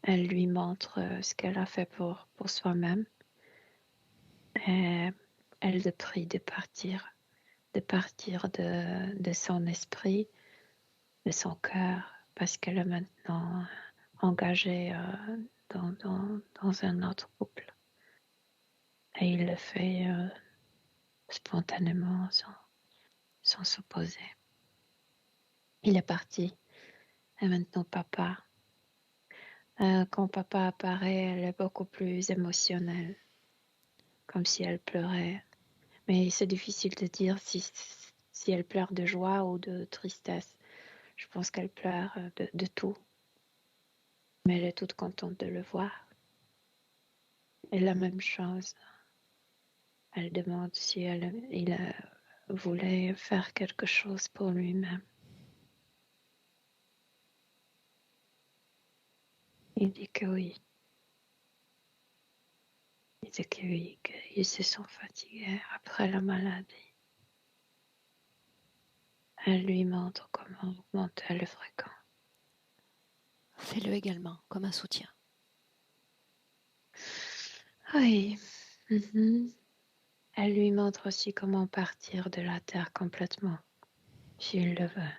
Elle lui montre ce qu'elle a fait pour soi-même et elle le prie de partir de son esprit, de son cœur, parce qu'elle est maintenant engagée dans un autre couple. Et il le fait spontanément, sans s'opposer. Il est parti. Et maintenant, papa. Quand papa apparaît, elle est beaucoup plus émotionnelle, comme si elle pleurait. Mais c'est difficile de dire si elle pleure de joie ou de tristesse. Je pense qu'elle pleure de tout. Mais elle est toute contente de le voir. Et la même chose, elle demande si il voulait faire quelque chose pour lui-même. Il dit que oui. Il dit que oui, qu'ils se sont fatigués après la maladie. Elle lui montre comment augmenter le fréquent. Fais-le également comme un soutien. Oui. Mhm. Elle lui montre aussi comment partir de la terre complètement, s'il le veut.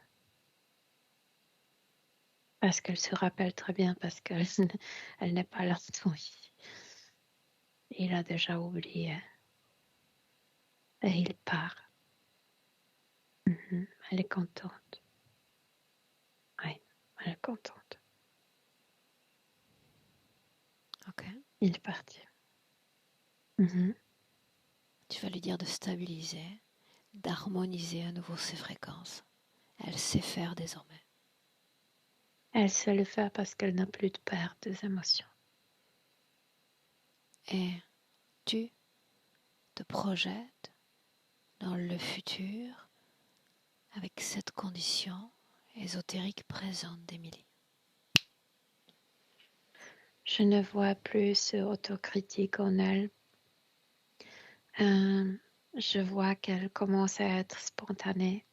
Parce qu'elle se rappelle très bien, parce qu'elle elle n'est pas là ici. Il a déjà oublié. Et il part. Mhm. Elle est contente. Oui, elle est contente. Ok. Il est parti. Mhm. Tu vas lui dire de stabiliser, d'harmoniser à nouveau ses fréquences. Elle sait faire désormais. Elle sait le faire parce qu'elle n'a plus de perte des émotions. Et tu te projettes dans le futur avec cette condition ésotérique présente d'Émilie. Je ne vois plus ce autocritique en elle. Je vois qu'elle commence à être spontanée.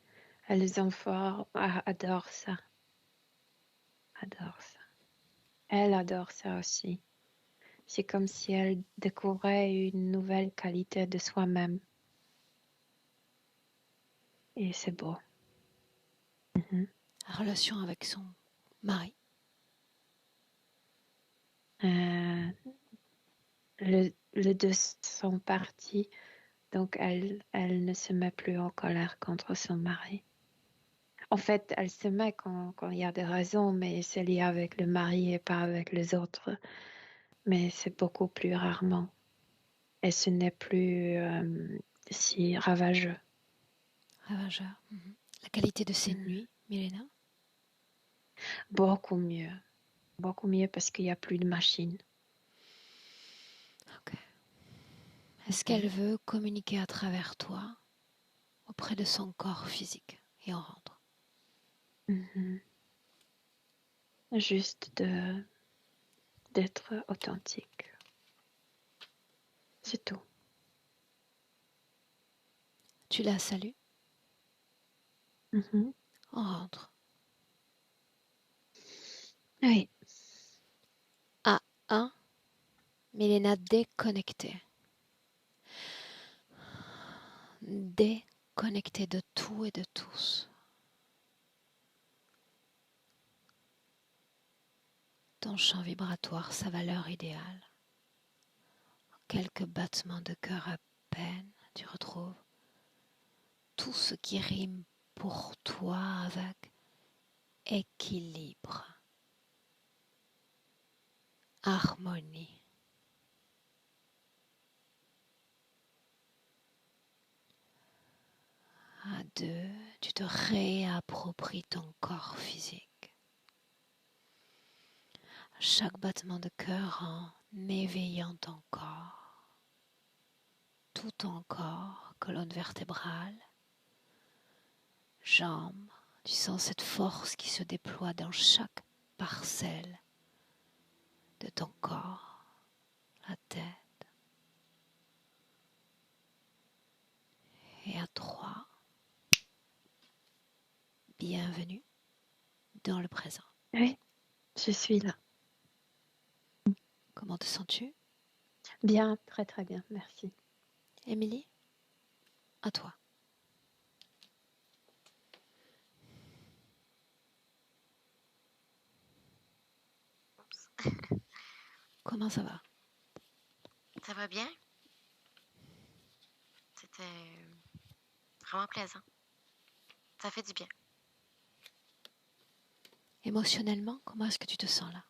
Les enfants adorent ça. Adorent ça. Elle adore ça aussi. C'est comme si elle découvrait une nouvelle qualité de soi-même. Et c'est beau. Mhm. La relation avec son mari. Euh, les deux sont partis, donc elle ne se met plus en colère contre son mari. En fait, elle se met quand il y a des raisons, mais c'est lié avec le mari et pas avec les autres. Mais c'est beaucoup plus rarement. Et ce n'est plus si ravageux. Ravageur. La qualité de ses Mhm. nuits, Milena. Beaucoup mieux. Beaucoup mieux parce qu'il n'y a plus de machine. Ok. Est-ce Mhm. qu'elle veut communiquer à travers toi auprès de son corps physique et en rendre? Mhm. Juste d'être authentique. C'est tout. Tu la salues Mhm. en rentre. Oui. Ah, 1. Milena déconnectée. Déconnectée de tout et de tous. Ton champ vibratoire, sa valeur idéale. Quelques battements de cœur à peine, tu retrouves tout ce qui rime pour toi avec équilibre, harmonie. À 2, tu te réappropries ton corps physique. Chaque battement de cœur en éveillant ton corps, tout ton corps, colonne vertébrale, jambes, tu sens cette force qui se déploie dans chaque parcelle de ton corps, la tête. Et à 3, bienvenue dans le présent. Oui, je suis là. Comment te sens-tu? Bien, très très bien, merci. Émilie, à toi. Comment ça va? Ça va bien? C'était vraiment plaisant. Ça fait du bien. Émotionnellement, comment est-ce que tu te sens là?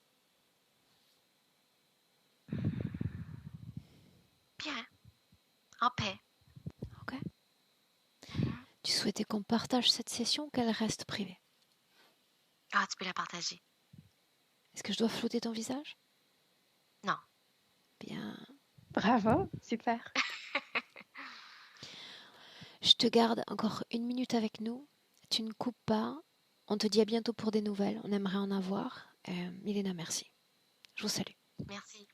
Bien. En paix. Ok. Tu souhaitais qu'on partage cette session ou qu'elle reste privée? Ah, tu peux la partager. Est-ce que je dois flouter ton visage? Non. Bien. Bravo, super. Je te garde encore 1 minute avec nous. Tu ne coupes pas. On te dit à bientôt pour des nouvelles. On aimerait en avoir. Milena, merci. Je vous salue. Merci.